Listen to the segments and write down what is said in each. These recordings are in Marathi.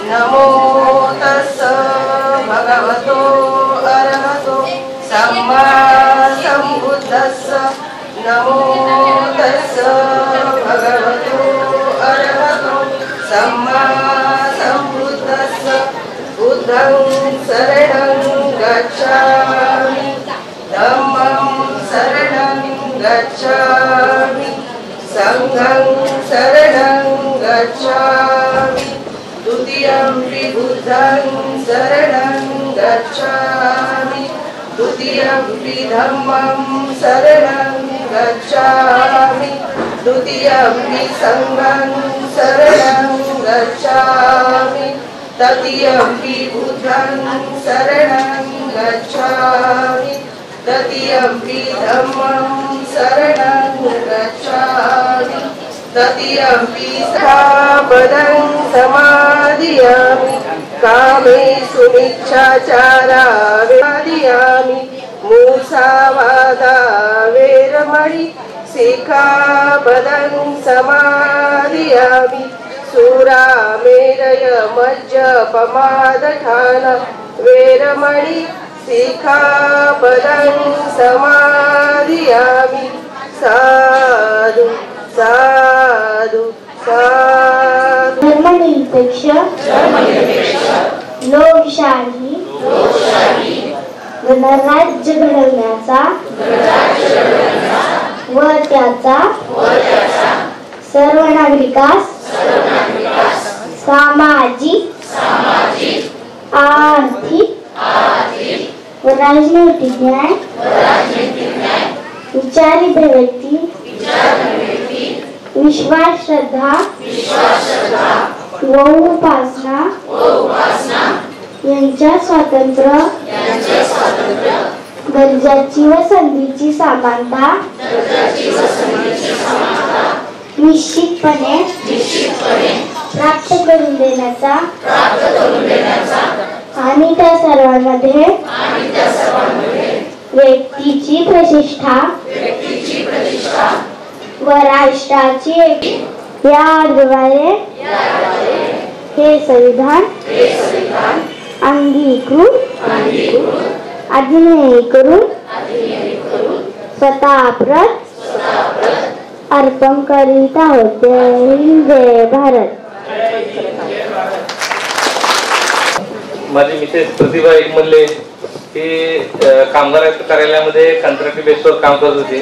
नमो तस्स भगवतो अरहतो सम्मा सम्बुद्धस्स नमो तस्स भगवतो अरहतो सम्मा सम्बुद्धस्स बुद्धं शरणं गच्छामि धम्मं शरणं गच्छामि संघं शरणं गच्छामि द्वितीयंपि बुद्धं शरणं गच्छामि द्वितीयंपि धम्मं शरणं गच्छामि द्वितीयंपि संघं शरणं गच्छामि तृतीयंपि बुद्धं शरणं गच्छामि तृतीयंपि धम्मं शरणं गच्छामि तृतीयंपि सापदं समादियामि कामेषु मिच्छाचारा विवादयामि मूसावादा वेरमणि सिक्खापदं समादियामि सुरामेरय मज्जपमादठान वेरमणि सिक्खापदं समादियामि साधु साधु साधु। धर्मनिरपेक्ष लोकशाही गणराज्य घडवण्याचा व त्याचा सर्व नागरिकास सामाजिक आर्थिक व राजनैतिक न्याय विचारित व्यक्ती विश्वास श्रद्धा व उपासना यांच्या स्वातंत्र्य दर्जाची व संधीची समानता निश्चितपणे प्राप्त करून देण्याचा आणि त्या सर्वांमध्ये व्यक्तीची प्रतिष्ठा व राष्ट्राची याद्वारे हे संविधान अंगीकृत अधिनियम करून स्वतः प्रत अर्पण करीत आहोत। जय भारत। माझी मिसेस प्रतिभा एकमल्ले ही कामगार आयुक्त कार्यालयामध्ये कंत्राटी बेसवर काम करत होती,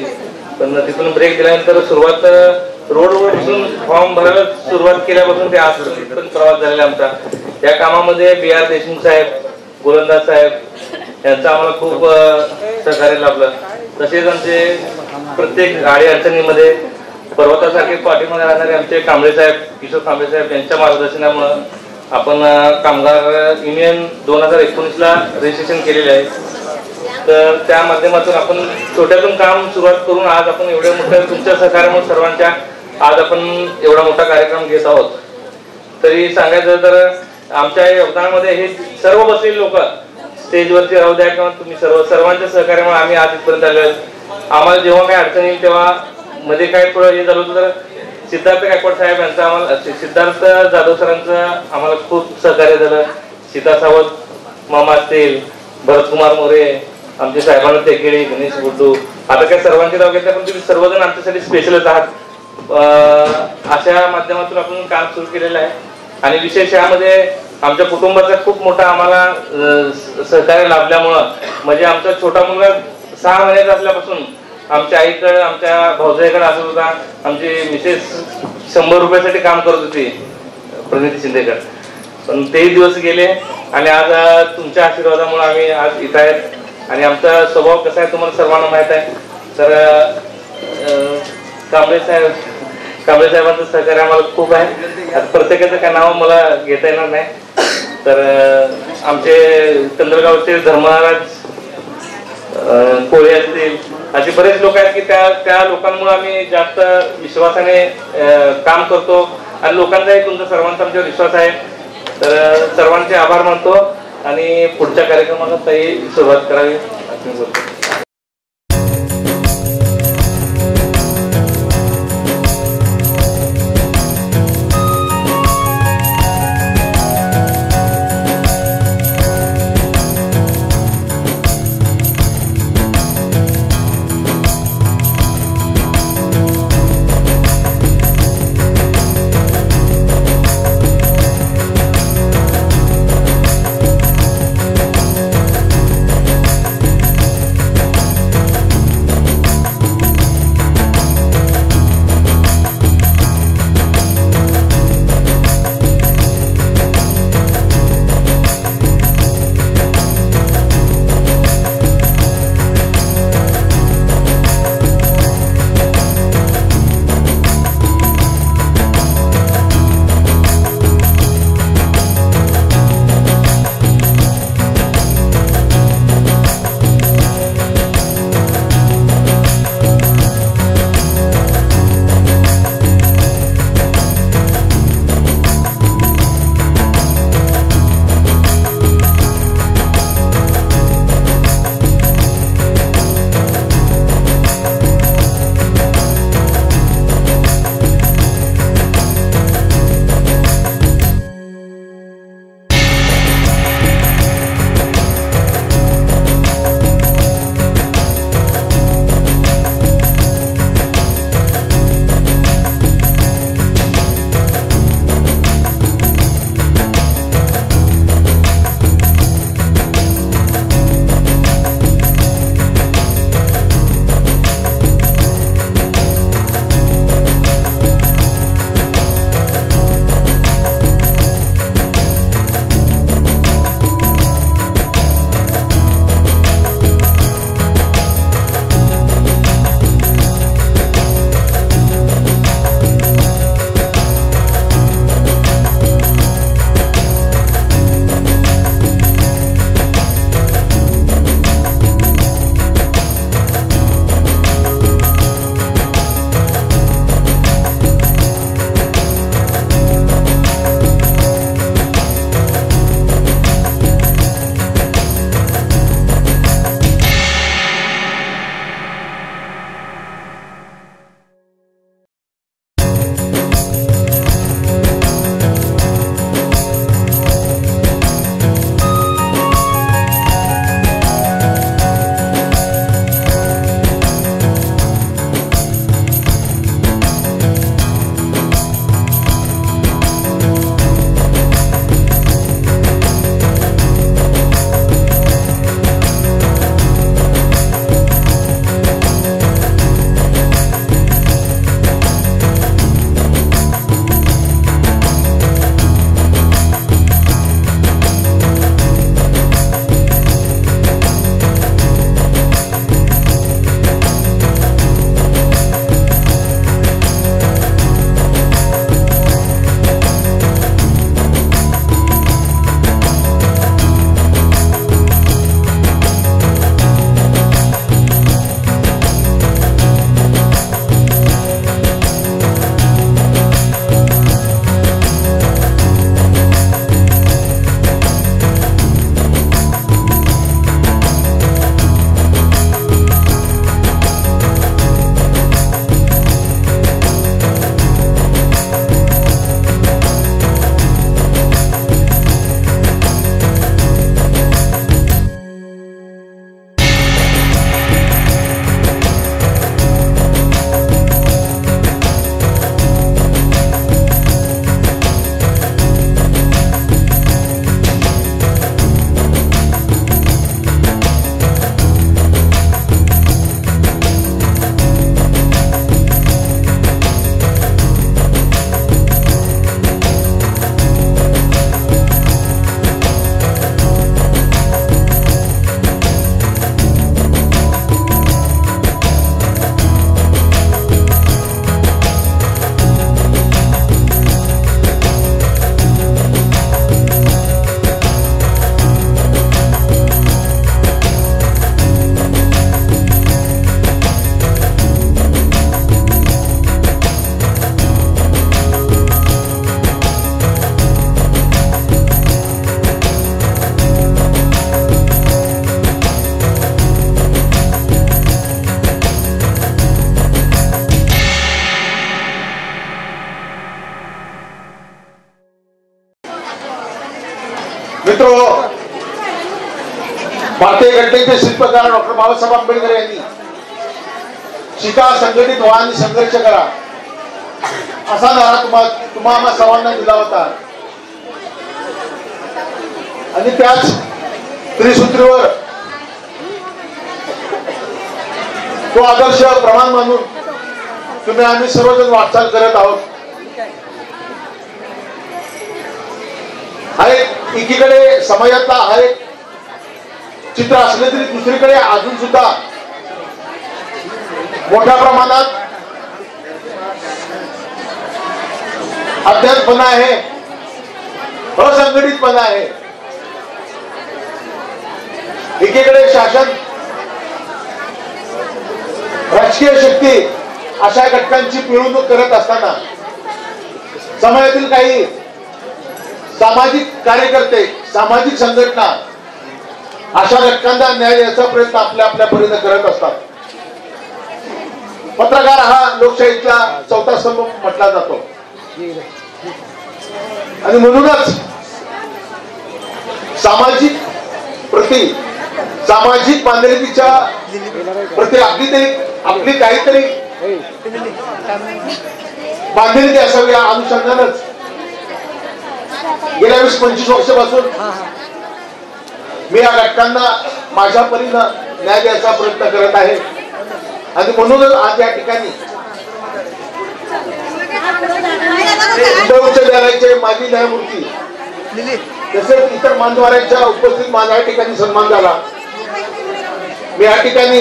पण तिथून ब्रेक दिल्यानंतर सुरुवात रोडवर बसून फॉर्म भरायला सुरुवात केल्यापासून ते आज पण प्रवास झालेला आमचा। या कामामध्ये BR देशमुख साहेब, गोलंदाज साहेब यांचं आम्हाला खूप सहकार्य लाभलं। तसेच आमचे प्रत्येक गाडी अडचणीमध्ये पर्वतासारखे पाठीमध्ये राहणारे आमचे कांबळे साहेब, किशोर कांबळे साहेब यांच्या मार्गदर्शनामुळे आपण कामगार युनियन 2019ला रजिस्ट्रेशन केलेले आहे। तर त्या माध्यमातून आपण छोट्यातून काम सुरुवात करून आज आपण एवढ्या मोठ्या तुमच्या सहकार्यामुळे सर्वांच्या आज आपण एवढा मोठा कार्यक्रम घेत आहोत। तरी सांगायचं तर आमच्या योगदानामध्ये हे सर्व बसलेले लोक स्टेजवरती राहू द्या किंवा तुम्ही सर्वांच्या सहकार्यामुळे आम्ही आज इथपर्यंत आलो आहोत। आम्हाला जेव्हा काही अडचण येईल तेव्हा मध्ये काय थोडं हे झालं होतं तर सिद्धार्थ गायकवाड साहेब यांचं आम्हाला, सिद्धार्थ जाधव सरांचं आम्हाला खूप सहकार्य झालं। सीता सावंत मामा असतील, भरतकुमार मोरे, आमचे साहेबांना तेकेळी, गणेश गुड्डू, आता काय सर्वांचे नाव घेतलं पण तुम्ही सर्वजण आमच्यासाठी स्पेशलच आहात। अशा माध्यमातून आपण काम सुरू केलेलं आहे आणि विशेष यामध्ये आमच्या कुटुंबाचा खूप मोठा आम्हाला सहकार्य लाभल्यामुळं म्हणजे आमचा छोटा मुलगा 6 महिन्याचा असल्यापासून आमच्या आईकडे, आमच्या भाऊजाईकडे असत होता। आमची मिसेस 100 रुपयासाठी काम करत होती प्रणिती शिंदेकर, पण तेही दिवस गेले आणि आज तुमच्या आशीर्वादामुळे आम्ही आज इथं आहेत। आणि आमचा स्वभाव कसा आहे तुम्हाला सर्वांना माहित आहे। तर कांबळे साहेबांचं सहकार्य आम्हाला खूप आहे। आता प्रत्येकाचं काय नाव मला घेता येणार नाही। तर आमचे चंद्रगावचे धर्मराज कोळे असतील, असे बरेच लोक आहेत की त्या लोकांमुळे आम्ही जास्त विश्वासाने काम करतो आणि लोकांचाही तुमचा सर्वांचा आमच्यावर विश्वास आहे। तर सर्वांचे आभार मानतो आणि पुढच्या कार्यक्रमाला ताई सुरुवात करावी असं मी बोलतो। मित्रो, भारतीय घटनेचे शिल्पकार डॉक्टर बाबासाहेब आंबेडकर यांनी शिका, संघटित व्हा आणि संघर्ष करा असा नारा तुम्हा सर्वांना दिला होता. आणि त्याच त्रिसूत्रीवर तो आदर्श प्रमाण मानून तुम्ही आम्ही सर्वजण वाटचाल करत आहोत. हा एक एकीकडे समाजातला हा एक चित्र असले तरी दुसरीकडे अजून सुद्धा मोठ्या प्रमाणात अज्ञातपणा आहे, असंघटितपणा आहे. एकीकडे शासन, राजकीय शक्ती अशा घटकांची पिळवणूक करत असताना समाजातील काही सामाजिक कार्यकर्ते, सामाजिक संघटना अशा घटकांना न्याय द्यायचा प्रयत्न आपल्या परीने करत असतात. पत्रकार हा लोकशाहीचा चौथा स्तंभ म्हटला जातो आणि म्हणूनच सामाजिक बांधिलकीच्या प्रति आपली काहीतरी बांधिलकी असावी या अनुषंगानंच गेल्या 20-25 वर्षापासून मी या घटकांना माझ्या परीनं न्याय द्यायचा प्रयत्न करत आहे. आणि म्हणूनच आज या ठिकाणी मुंबई उच्च न्यायालयाचे माजी न्यायमूर्ती तसेच इतर मान्यवरांच्या उपस्थित माझ्या ठिकाणी सन्मान झाला. मी या ठिकाणी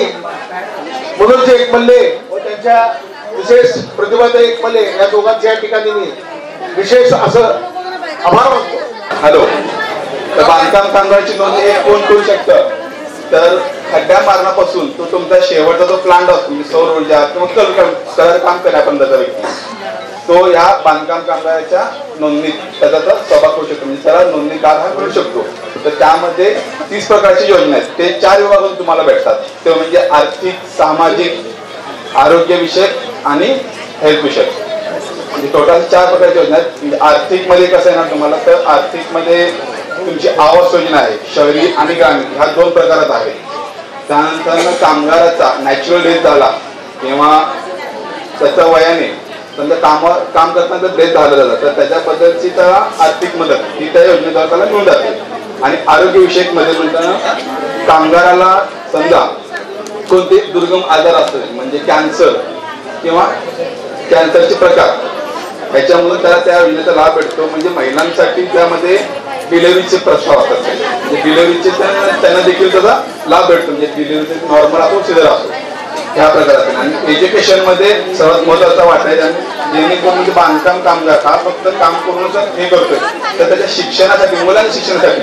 मनोज एकमल्ले व त्यांच्या विशेष प्रतिभाताई एकमल्ले या दोघांचे या ठिकाणी मी विशेष असं आभार मानतो. हॅलो, तर बांधकाम कामगाराची नोंद एक कोण करू शकतं, तर खड्ड्या मारण्यापासून तो तुमचा शेवटचा जो प्लांट असतो म्हणजे सौर ऊर्जा किंवा कलर काम करण्यापर्यंतचा व्यक्ती तो या बांधकाम कामगाराच्या नोंदणीत त्याचा सहभाग करू शकतो. म्हणजे त्याला नोंदणीकार हा करू शकतो. तर त्यामध्ये 30 प्रकारची योजना आहेत. ते 4 विभागातून तुम्हाला भेटतात. ते म्हणजे आर्थिक, सामाजिक, आरोग्य विषयक आणि हेल्थ विषयक. म्हणजे टोटल 4 प्रकारची योजना आहेत. म्हणजे आर्थिक मध्ये कसं आहे ना तुम्हाला, तर आर्थिक मध्ये तुमची आवास योजना आहे, शहरी आणि ग्रामीण ह्या 2 प्रकारात आहे. त्यानंतर कामगाराचा नॅचरल डेथ झाला किंवा त्याच्या वयाने समजा काम करताना डेथ झालेला जातं तर त्याच्याबद्दलची त्याला आर्थिक मदत ही त्या योजनेद्वारे त्याला मिळून जाते. आणि आरोग्य विषयक मध्ये म्हणताना कामगाराला समजा कोणते दुर्गम आजार असतील म्हणजे कॅन्सर किंवा कॅन्सरचे प्रकार ह्याच्यामधून त्याला त्या योजनेचा लाभ भेटतो. म्हणजे महिलांसाठी त्यामध्ये डिलिव्हरीचे प्रस्ताव असतात. म्हणजे डिलिव्हरीचे त्यांना देखील त्याचा लाभ भेटतो. म्हणजे डिलिव्हरीचे नॉर्मल असो सिझर असो ह्या प्रकारात. आणि एज्युकेशन मध्ये सर्वात महत्वाचा वाटा आहे जेणेकरून म्हणजे बांधकाम कामगार हा फक्त काम करूनच हे करतोय तर त्याच्या शिक्षणासाठी मुलांच्या शिक्षणासाठी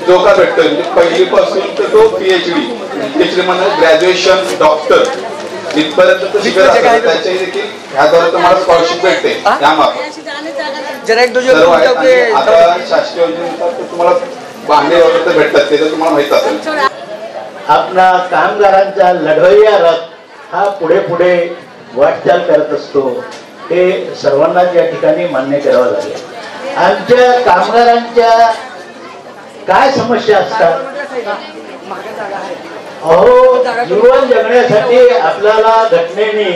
जो का भेटतोय म्हणजे पहिलीपासून तर तो PhD म्हणजे ग्रॅज्युएशन डॉक्टर इथपर्यंत तो शिकत असतो. त्याच्याही देखील ह्याद्वारे तुम्हाला स्कॉलरशिप भेटते. त्यामार्फत आता शासकीय योजनेनुसार तुम्हाला भांडे वगैरे भेटतात ते तर तुम्हाला माहित असेल. आपला कामगारांचा लढवय्या रथ हा पुढे पुढे वाटचाल करत असतो हे सर्वांनाच या ठिकाणी मान्य करावं लागेल. आमच्या कामगारांच्या काय समस्या असतात, अहो जीवन जगण्यासाठी आपल्याला घटनेने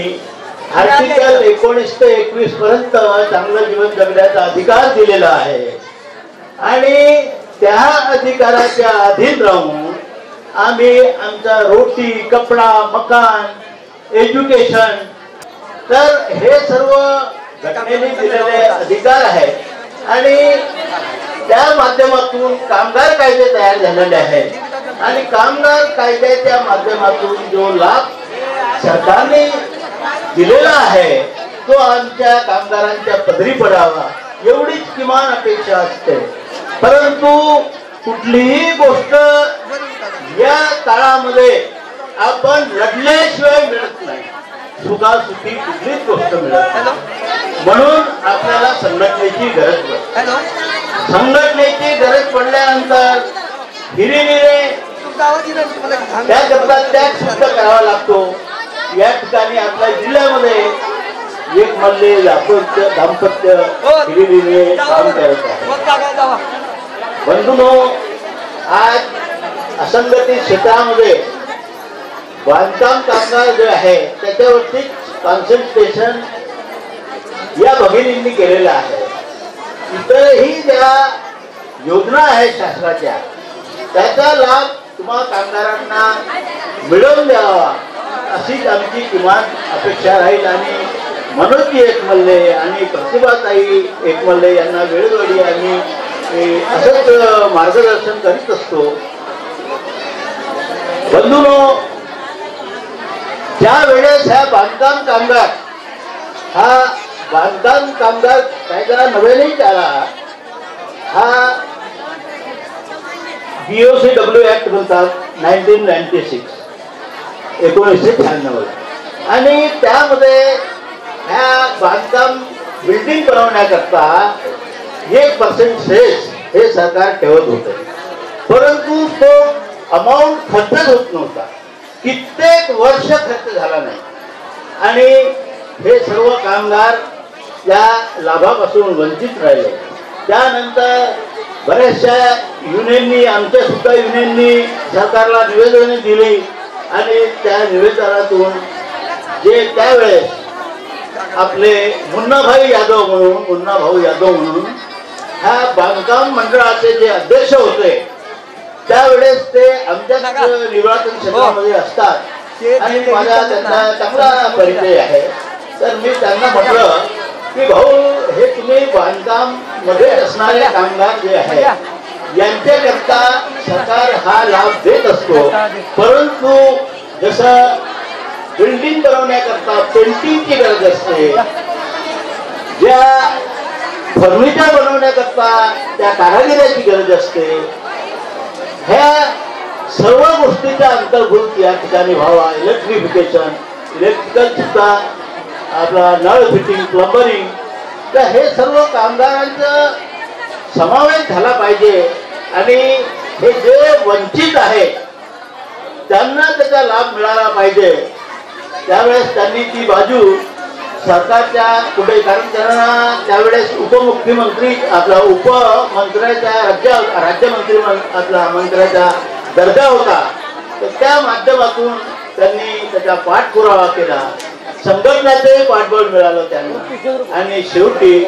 आर्टिकल 19 ते 21 पर्यंत चांगलं जीवन जगण्याचा अधिकार दिलेला आहे. आणि त्या अधिकाराच्या अधीन राहून आम्ही आमचा रोटी, कपडा, मकान, एज्युकेशन तर हे सर्व घटनेने दिलेले अधिकार आहेत. आणि त्या माध्यमातून कामगार कायदे तयार झालेले आहेत. आणि कामगार कायद्याच्या माध्यमातून जो लाभ सरकारने दिलेला आहे तो आमच्या कामगारांच्या पदरी पडावा एवढीच किमान अपेक्षा असते. परंतु कुठलीही गोष्ट या काळामध्ये आपण लढल्याशिवाय मिळत नाही. सुखासुखी कुठलीच गोष्ट मिळत नाही. म्हणून आपल्याला संघटनेची गरज पडते. संघटनेची गरज पडल्यानंतर हिरीने त्या शब्दात त्याग शुद्ध करावा लागतो. या ठिकाणी आपल्या जिल्ह्यामध्ये एक मल्ले दाम्पत्य हिरीने काम करत आहे. बंधूंनो, आज असंघटित क्षेत्रामध्ये बांधकाम कामगार जे आहे त्याच्यावरती कॉन्सन्ट्रेशन या भगिनींनी केलेलं आहे. इतरही ज्या योजना आहेत शासनाच्या त्याचा लाभ तुम्हा कामगारांना मिळवून द्यावा अशीच आमची किमान अपेक्षा राहील. आणि मनोजी एकमल्ले आणि प्रतिभाताई एकमल्ले यांना वेळोवेळी आम्ही असंच मार्गदर्शन करीत असतो. बंधूंनो, ज्या वेळेस ह्या बांधकाम कामगार कायदा नव्यानेच आला, हा BOCW ऍक्ट म्हणतात 1996 1996 आणि त्यामध्ये ह्या बांधकाम बिल्डिंग बनवण्याकरता 1% सेस हे सरकार ठेवत होते. परंतु तो अमाऊंट खर्चच होत नव्हता. कित्येक वर्ष खर्च झाला नाही आणि हे सर्व कामगार या लाभापासून वंचित राहिले. त्यानंतर बऱ्याचशा युनियननी, आमच्या सुद्धा युनियननी सरकारला निवेदने दिली आणि त्या निवेदनातून जे त्यावेळेस आपले मुन्नाभाऊ यादव म्हणून ह्या बांधकाम मंडळाचे जे अध्यक्ष होते त्यावेळेस ते आमच्या निवारण क्षेत्रामध्ये असतात आणि माझा त्यांना चांगला परिचय आहे. तर मी त्यांना म्हटलं की भाऊ, हे तुम्ही बांधकाम मध्ये असणारे कामगार जे आहे यांच्याकरता सरकार हा लाभ देत असतो. परंतु जसं बिल्डिंग बनवण्याकरता पेंटिंगची गरज असते, ज्या फर्निचर बनवण्याकरता त्या कारागिराची गरज असते, ह्या सर्व गोष्टीचा अंतर्भूत या ठिकाणी व्हावा. इलेक्ट्रिकल सुद्धा, आपला नळ फिटिंग, प्लंबरिंग, तर हे सर्व कामगारांचा समावेश झाला पाहिजे. आणि हे जे वंचित आहेत त्यांना त्याचा लाभ मिळाला पाहिजे. त्यावेळेस त्यांनी ती बाजू सरकारच्या पुढे, कारण त्यांना त्यावेळेस उपमुख्यमंत्री आपला उपमंत्र्याचा राज्यमंत्री आपला मंत्र्याचा दर्जा होता. तर त्या माध्यमातून त्यांनी त्याचा पाठपुरावा केला. संघटनाचंही पाठबळ मिळालं त्यांना आणि शेवटी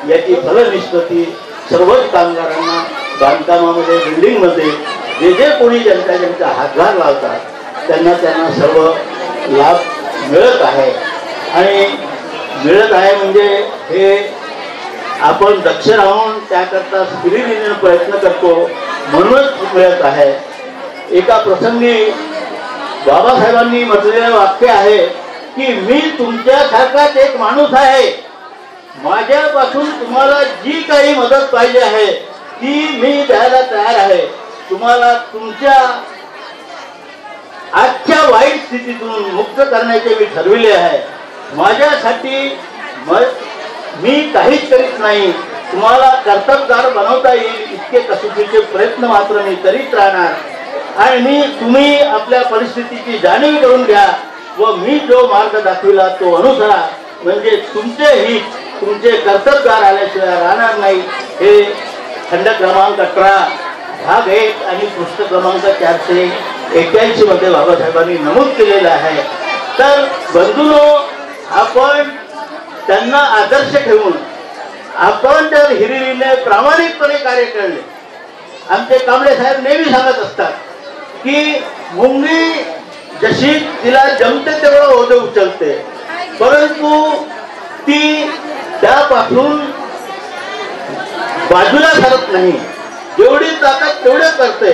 याची फलनिष्पत्ती सर्वच कामगारांना बांधकामामध्ये, बिल्डिंगमध्ये जे कोणी ज्यांचा हातभार लावतात त्यांना सर्व लाभ मिळत आहे. आणि मिळत आहे म्हणजे हे आपण दक्ष राहून त्याकरता स्पिरिटने प्रयत्न करतो म्हणूनच मिळत आहे. एका प्रसंगी बाबासाहेबांनी म्हटलेलं वाक्य आहे की मी तुमच्यासारखाच एक माणूस आहे, माझ्यापासून तुम्हाला जी काही मदत पाहिजे आहे ती मी द्यायला तयार आहे. तुम्हाला तुमच्या आजच्या वाईट स्थितीतून मुक्त करण्याचे मी ठरविले आहे. माझ्यासाठी मी काहीच करीत नाही, तुम्हाला कर्तबगार बनवता येईल इतके कसोटीचे प्रयत्न मात्र मी करीत राहणार. आणि तुम्ही आपल्या परिस्थितीची जाणीव करून घ्या व मी जो मार्ग दाखविला तो अनुसरा, म्हणजे तुमचे हित, तुमचे कर्तबगार आल्याशिवाय राहणार नाही. हे खंड क्रमांक 18 भाग 1 आणि पृष्ठ क्रमांक 481 मध्ये बाबासाहेबांनी नमूद केलेलं आहे. तर बंधूंनो, आपण त्यांना आदर्श ठेवून आपण जर हिरिरीने प्रामाणिकपणे कार्य केले. आमचे कांबळे साहेब नेहमी सांगत असतात की मुंगी जशी तिला जमते तेवढं ओझं उचलते, परंतु ती त्यापासून बाजूला सरत नाही. जेवढी ताकद तेवढे करते.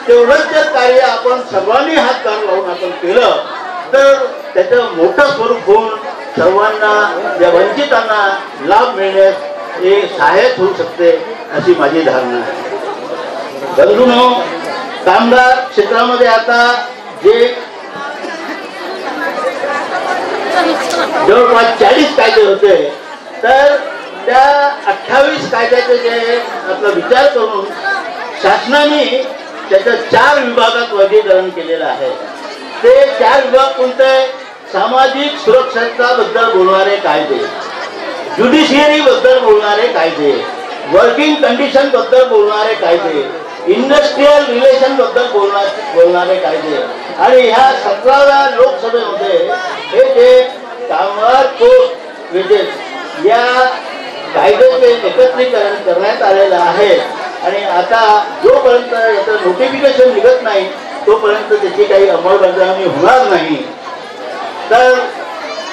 तेवढंच जर कार्य आपण सर्वांनी हातभार लावून आपण केलं तर त्याचं मोठं स्वरूप होऊन सर्वांना, या वंचितांना लाभ मिळण्यास हे सहाय्यक होऊ शकते अशी माझी धारणा आहे. बंधूंनो, कामगार क्षेत्रामध्ये आता जे जवळपास 40 कायदे होते, तर त्या 28 कायद्याचे जे आपला विचार करून शासनाने त्याच्या 4 विभागात वर्गीकरण केलेलं आहे. ते 4 विभाग कोणते? सामाजिक सुरक्षेबद्दल बोलणारे कायदे, ज्युडिशियरी बद्दल बोलणारे कायदे, वर्किंग कंडिशन बद्दल बोलणारे कायदे, इंडस्ट्रियल रिलेशन बद्दल बोलणारे कायदे आणि ह्या 17व्या लोकसभेमध्ये हे जे कामगार कोर्ट वेजेस या कायद्याचे एकत्रीकरण करण्यात आलेलं आहे आणि आता जोपर्यंत याचं नोटिफिकेशन निघत नाही तोपर्यंत त्याची काही अंमलबजावणी होणार नाही. तर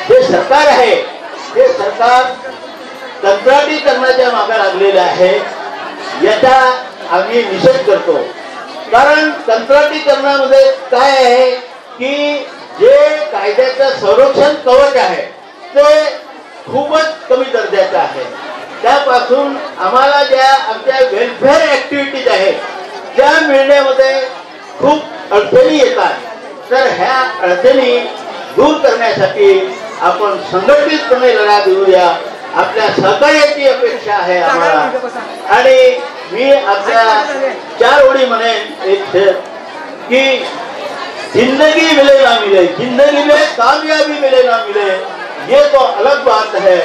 जे सरकार आहे हे सरकार कंत्राटीकरणाच्या मागे लागलेले आहे. याचा आम्ही निषेध करतो. कारण कंत्राटीकरणामध्ये काय आहे की जे कायद्याचं संरक्षण कवच आहे ते खूपच कमी दर्जाचं आहे. त्यापासून आम्हाला ज्या आमच्या वेलफेअर ऍक्टिव्हिटीज आहेत त्या मिळण्यामध्ये खूप अडचणी येतात. तर ह्या अडचणी दूर करण्यासाठी आपण संघटितपणे लढा देऊया. आपल्या सहकार्याची अपेक्षा आहे आम्हाला. आणि मी आपल्या 4 ओळी म्हणेन एक की जिंदगी मिले ना मिले, जिंदगी में कामयाबी मिले ना मिले ये तो अलग बात है,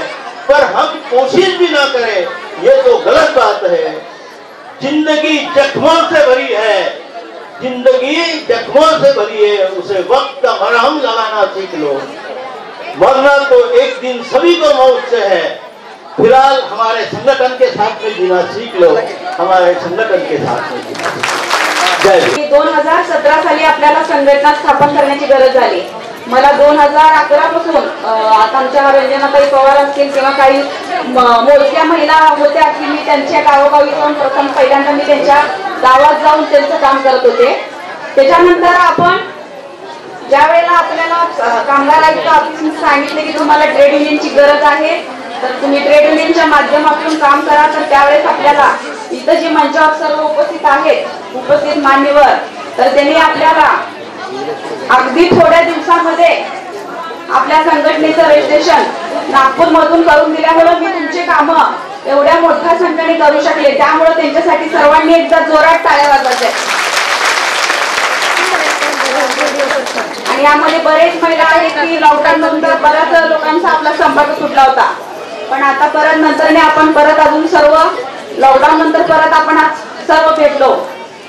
पर हम कोशिश भी ना करें ये तो गलत बात है. जिंदगी जख्मों से भरी है, जिंदगी जख्मों से भरी है, उसे वक्त का मरहम लगाना सीख लो. मरना तो एक दिन सभी को मौत से है. फिलहाल हमारे संगठन के साथ में जीना सीख लो. हमारे संगठन के साथ में जीना. 2017 साली आपल्याला संघटना स्थापन करण्याची गरज झाली. मला 2011 पासून आता आमच्या रंजनाताई पवार असतील किंवा काही मोजक्या महिला होत्या की मी त्यांच्या गावोगावी जाऊन प्रथम पहिल्यांदा मी त्यांच्या गावात जाऊन त्यांचं काम करत होते. त्याच्यानंतर आपण ज्या वेळेला आपल्याला कामगार आयुक्त ऑफिसने सांगितले की तुम्हाला ट्रेड युनियनची गरज आहे तर तुम्ही ट्रेड युनियनच्या माध्यमातून काम करा. तर त्यावेळेस आपल्याला इथं जे मंचावर सर्व उपस्थित आहेत, उपस्थित मान्यवर, तर त्यांनी आपल्याला अगदी थोड्या दिवसामध्ये आपल्या संघटनेचं रजिस्ट्रेशन नागपूर मधून करून दिल्यामुळे मी तुमचे काम एवढ्या मोठ्या संख्येने करू शकले. त्यामुळे त्यांच्यासाठी सर्वांनी एकदा जोरात टाळ्या वाजवायच्या. आणि यामध्ये बरेच महिला आहेत की लॉकडाऊन नंतर बऱ्याच लोकांचा आपला संपर्क सुटला होता. पण आता परत नंतरने आपण परत अजून सर्व लॉकडाऊन नंतर परत आपण सर्व भेटलो.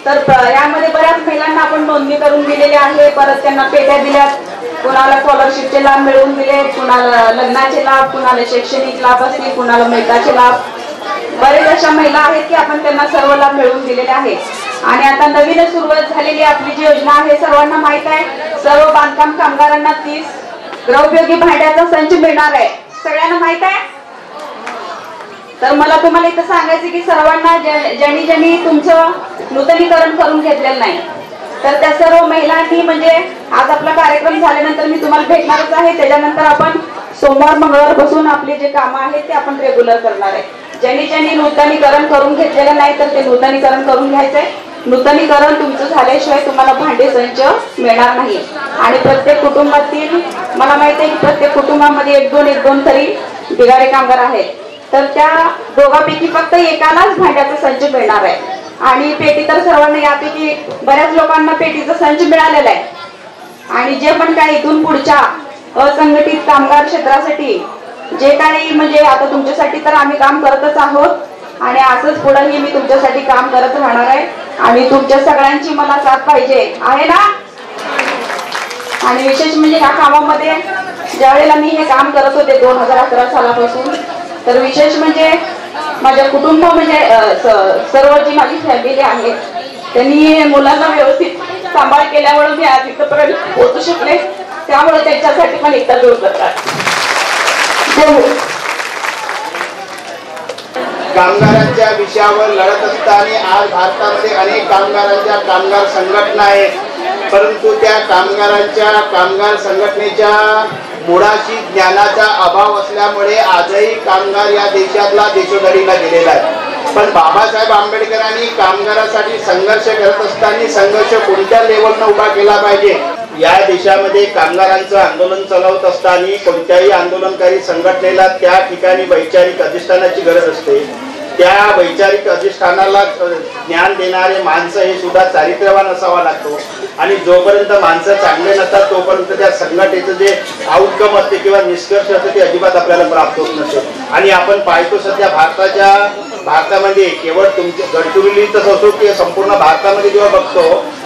तर यामध्ये बऱ्याच महिलांना आपण नोंदणी करून दिलेली आहे. परत त्यांना पेट्या दिल्यात, कुणाला स्कॉलरशिपचे लाभ मिळवून दिले, कुणाला लग्नाचे लाभ, कुणाला शैक्षणिक लाभ असतील, कुणाला मिळताचे लाभ. बरेच अशा महिला आहेत की आपण त्यांना सर्व लाभ मिळवून दिलेले आहेत. आणि आता नवीन सुरुवात झालेली आपली जी योजना आहे सर्वांना माहित आहे. सर्व बांधकाम कामगारांना 30 गृहोपयोगी भांड्याचा संच मिळणार आहे. सगळ्यांना माहित आहे. तर मला तुम्हाला इथं सांगायचं की सर्वांना ज्यांनी ज्यांनी तुमचं नूतनीकरण करून घेतलेलं नाही तर त्या सर्व महिलांनी म्हणजे आज आपला कार्यक्रम झाल्यानंतर मी तुम्हाला भेटणारच आहे. त्याच्यानंतर आपण सोमवार मंगळवार बसून आपले जे कामं आहेत ते आपण रेग्युलर करणार आहे. ज्यांनी ज्यांनी नूतनीकरण करून घेतलेलं नाही तर ते नूतनीकरण करून घ्यायचंय. नूतनीकरण तुमचं झाल्याशिवाय तुम्हाला भांडे संच मिळणार नाही. आणि प्रत्येक कुटुंबातील मला माहिती आहे की प्रत्येक कुटुंबामध्ये एक दोन तरी बिगारी कामगार आहेत. तर त्या दोघांपैकी फक्त एकालाच भांड्याचा संच मिळणार आहे. आणि पेटी तर सर्वांना यापैकी बऱ्याच लोकांना पेटीचा संच मिळालेला आहे. आणि जे पण काही इथून पुढच्या असंघटित कामगार क्षेत्रासाठी जे काही म्हणजे आता तुमच्यासाठी तर आम्ही काम करतच आहोत आणि असंच पुढेही मी तुमच्यासाठी काम करत राहणार आहे. आणि तुमच्या सगळ्यांची मला साथ पाहिजे आहे ना. आणि विशेष म्हणजे ह्या कामामध्ये ज्या वेळेला मी हे काम करत होते 2011 सालापासून तर विशेष म्हणजे माझ्या कुटुंब म्हणजे सर्व जी माझी फॅमिली आहे त्यांनी मुलांना व्यवस्थित सांभाळ केल्यामुळे मी आज इथपर्यंत पोहोचू शकले. त्यामुळे त्यांच्यासाठी पण एकदा जोर करतात. कामगारांच्या विषयावर लढत असताना आज भारतामध्ये अनेक कामगारांच्या कामगार संघटना आहेत. परंतु त्या कामगार संघटनेच्या मुळाशी ज्ञानाचा अभाव असल्यामुळे आजही कामगार या देशातला देशोधडीला गेलेला आहे. पण बाबासाहेब आंबेडकरांनी कामगारांसाठी संघर्ष करत असताना संघर्ष कोणत्या लेवलनं उभा केला पाहिजे. या देशामध्ये कामगारांचं आंदोलन चालवत असताना कोणत्याही आंदोलनकारी संघटनेला त्या ठिकाणी वैचारिक अधिष्ठानाची गरज असते. त्या वैचारिक अधिष्ठानाला ज्ञान देणारे माणसं हे सुद्धा चारित्र्यवान असावा लागतो. आणि जोपर्यंत माणसं चांगले नसतात तोपर्यंत त्या संघटनेचं जे आउटकम असते किंवा निष्कर्ष असते ते अजिबात आपल्याला प्राप्त होत नसते. आणि आपण पाहतो सध्या भारताच्या भारतामध्ये केवळ तुमच्या गडचिरोलीतच असो की संपूर्ण भारतामध्ये जेव्हा बघतो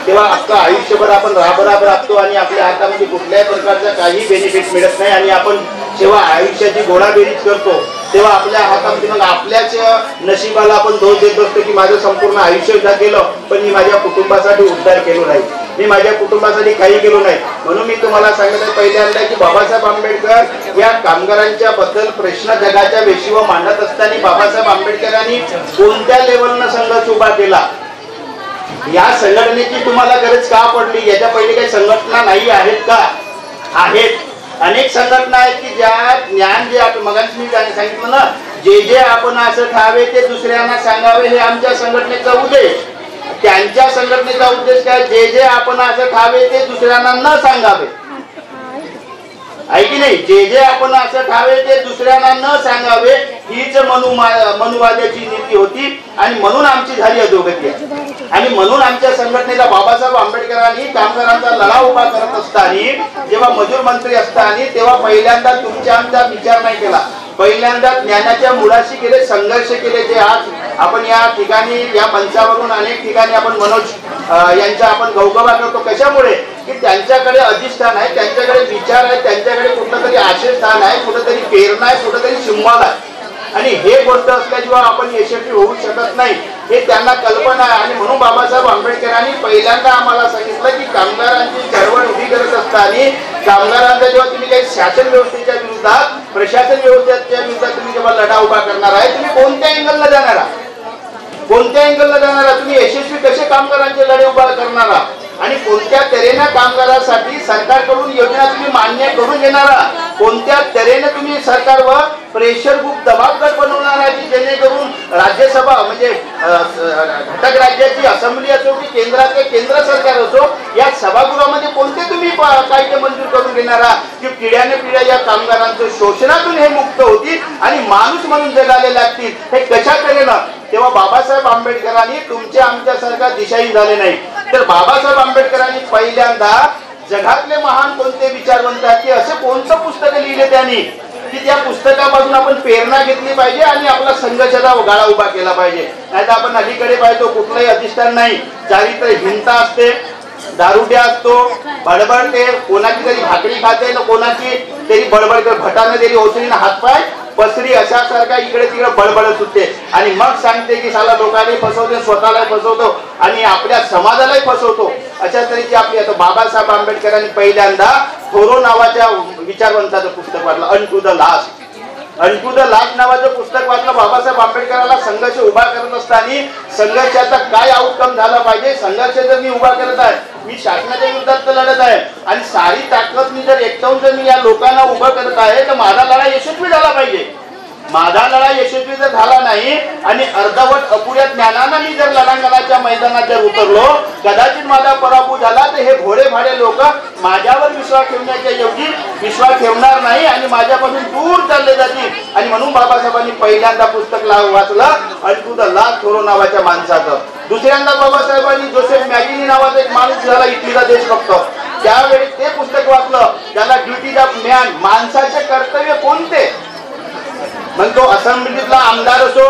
तेव्हा आपलं आयुष्यभर आपण राबराब राबतो आणि आपल्या हातामध्ये कुठल्याही प्रकारचा काही बेनिफिट मिळत नाही आणि आपण जेव्हा आयुष्याची गोडाबेरीज करतो तेव्हा आपल्या हातामध्ये मग आपल्याच नशिबाला आपण दोष देत असतो की माझं संपूर्ण आयुष्य उद्धार केलं पण मी माझ्या कुटुंबासाठी उद्धार केलो नाही, मी माझ्या कुटुंबासाठी काही केलो नाही. म्हणून मी तुम्हाला सांगितलं पहिल्यांदा की बाबासाहेब आंबेडकर या कामगारांच्या बद्दल प्रश्न जगाच्या वेशीवर मांडत असताना बाबासाहेब आंबेडकरांनी कोणत्या लेवलनं संघर्ष उभा केला, या संघटनेची तुम्हाला गरज का पडली, याच्या पहिले काही संघटना नाही आहेत का? आहेत. अनेक संघटना आहेत की ज्या ज्ञान जे आपण मगाशी मी सांगितलं ना, जे आपण असं ठावे ते दुसऱ्यांना सांगावे हे आमच्या संघटनेचा उद्देश. त्यांच्या संघटनेचा उद्देश काय? जे आपण असं ठावे ते दुसऱ्यांना न सांगावे, आहे की नाही? जे आपण असं ठावे ते दुसऱ्यांना न सांगावे हीच मनुवाद्याची नीती होती आणि म्हणून आमची झाली अधोगती. आणि म्हणून आमच्या संघटनेला बाबासाहेब आंबेडकरांनी कामगारांचा लढा उभा करत असताना, जेव्हा मजूर मंत्री असताना, तेव्हा पहिल्यांदा तुमच्या आमचा विचार नाही केला, पहिल्यांदा ज्ञानाच्या मुळाशी केले, संघर्ष केले. जे आज आपण या ठिकाणी या मंचावरून अनेक ठिकाणी आपण मनोज यांचा आपण गौगवा करतो, कशामुळे की त्यांच्याकडे अधिष्ठान आहे, त्यांच्याकडे विचार आहे, त्यांच्याकडे कुठंतरी आश्रयस्थान आहे, कुठंतरी प्रेरणा आहे, कुठंतरी सिंबल आहे. आणि हे गोष्ट असल्याशिवाय आपण यशस्वी होऊ शकत नाही हे त्यांना कल्पना आहे. आणि म्हणून बाबासाहेब आंबेडकरांनी पहिल्यांदा आम्हाला सांगितलं की कामगारांची चळवळ उभी करत असताना कामगारांचा जेव्हा तुम्ही काही शासन व्यवस्थेच्या विरोधात, प्रशासन व्यवस्थेच्या विरोधात तुम्ही जेव्हा लढा उभा करणार आहे, तुम्ही कोणत्या अँगलला जाणार आहात, कोणत्या अँगलला जाणार आहात, तुम्ही यशस्वी कसे कामगारांचे लढे उभा करणार आहात आणि कोणत्या तऱ्हेने कामगारांसाठी सरकारकडून योजना तुम्ही मान्य करून घेणार आहात, कोणत्या तऱ्हेने तुम्ही सरकारवर प्रेशर ग्रुप दबाव गट बनवणार आहे की जेणेकरून राज्यसभा म्हणजे घटक राज्याची असेंब्ली असो की केंद्राचे केंद्र सरकार असो या सभागृहामध्ये कोणते तुम्ही कायदे मंजूर करून घेणार आहात की पिढ्याने पिढ्या या कामगारांचं शोषणातून हे मुक्त होतील आणि माणूस म्हणून जगायला लागतील. हे कशा तऱ्हेनं? तेव्हा बाबासाहेब आंबेडकरांनी तुमच्या आमच्यासारखा दिशाही झाले नाही, तर बाबासाहेब आंबेडकरांनी पहिल्यांदा जगातले महान कोणते विचारवंत आहेत की असे कोणतं पुस्तक लिहिले त्यांनी की त्या पुस्तकापासून आपण प्रेरणा घेतली पाहिजे आणि आपला संघर्षाचा गाळा उभा केला पाहिजे. नाही तर आपण अलीकडे पाहतो कुठलंही अधिष्ठान नाही, चारित्र्यहीनता असते, दारुड्या असतो, बडबडते, कोणाची तरी भाकरी खाते ना कोणाची तरी बडबड भटाने तरी ओसरीने हातपाय पसरी अशासारखा इकडे तिकडे बडबडत सुटते आणि मग सांगते की साला लोकांनी फसवते, स्वतःला फसवतो आणि आपल्या समाजालाही फसवतो. अशा तऱ्हेची आपली आता बाबासाहेब आंबेडकरांनी पहिल्यांदा थोरो नावाच्या विचारवंताचं पुस्तक वाचलं, unto the last. Unto the last नावाचं पुस्तक वाचलं. बाबासाहेब आंबेडकरांना संघर्ष उभा करत असताना संघर्षाचा काय आउटकम झाला पाहिजे, संघर्ष जर मी उभा करत आहे, मी शासनाच्या विरोधात लढत आहे आणि सारी ताकद मी जर एकटावून जर मी या लोकांना उभं करत आहे तर माझा लढा यशस्वी झाला पाहिजे. माझा लढा यशस्वी जर झाला नाही आणि अर्धवट अपुऱ्या ज्ञानानं मी जर लढांगणाच्या मैदानात जर उतरलो, कदाचित माझा पराभव झाला तर हे भोळे भाडे लोक माझ्यावर विश्वास ठेवण्याच्या ऐवजी विश्वास ठेवणार नाही आणि माझ्यापासून दूर चालले जातील. आणि म्हणून बाबासाहेबांनी पहिल्यांदा पुस्तक वाचलं अन टू द लास्ट थोरो नावाच्या माणसाचं. दुसऱ्यांदा बाबासाहेबांनी जोसेफ मॅगिनी नावाचा एक माणूस झाला इटलीचा देशभक्त, त्यावेळी ते पुस्तक वाचलं, त्याला ड्युटी ऑफ मॅन, माणसाचे कर्तव्य कोणते. मग तो असेंब्लीतला आमदार असो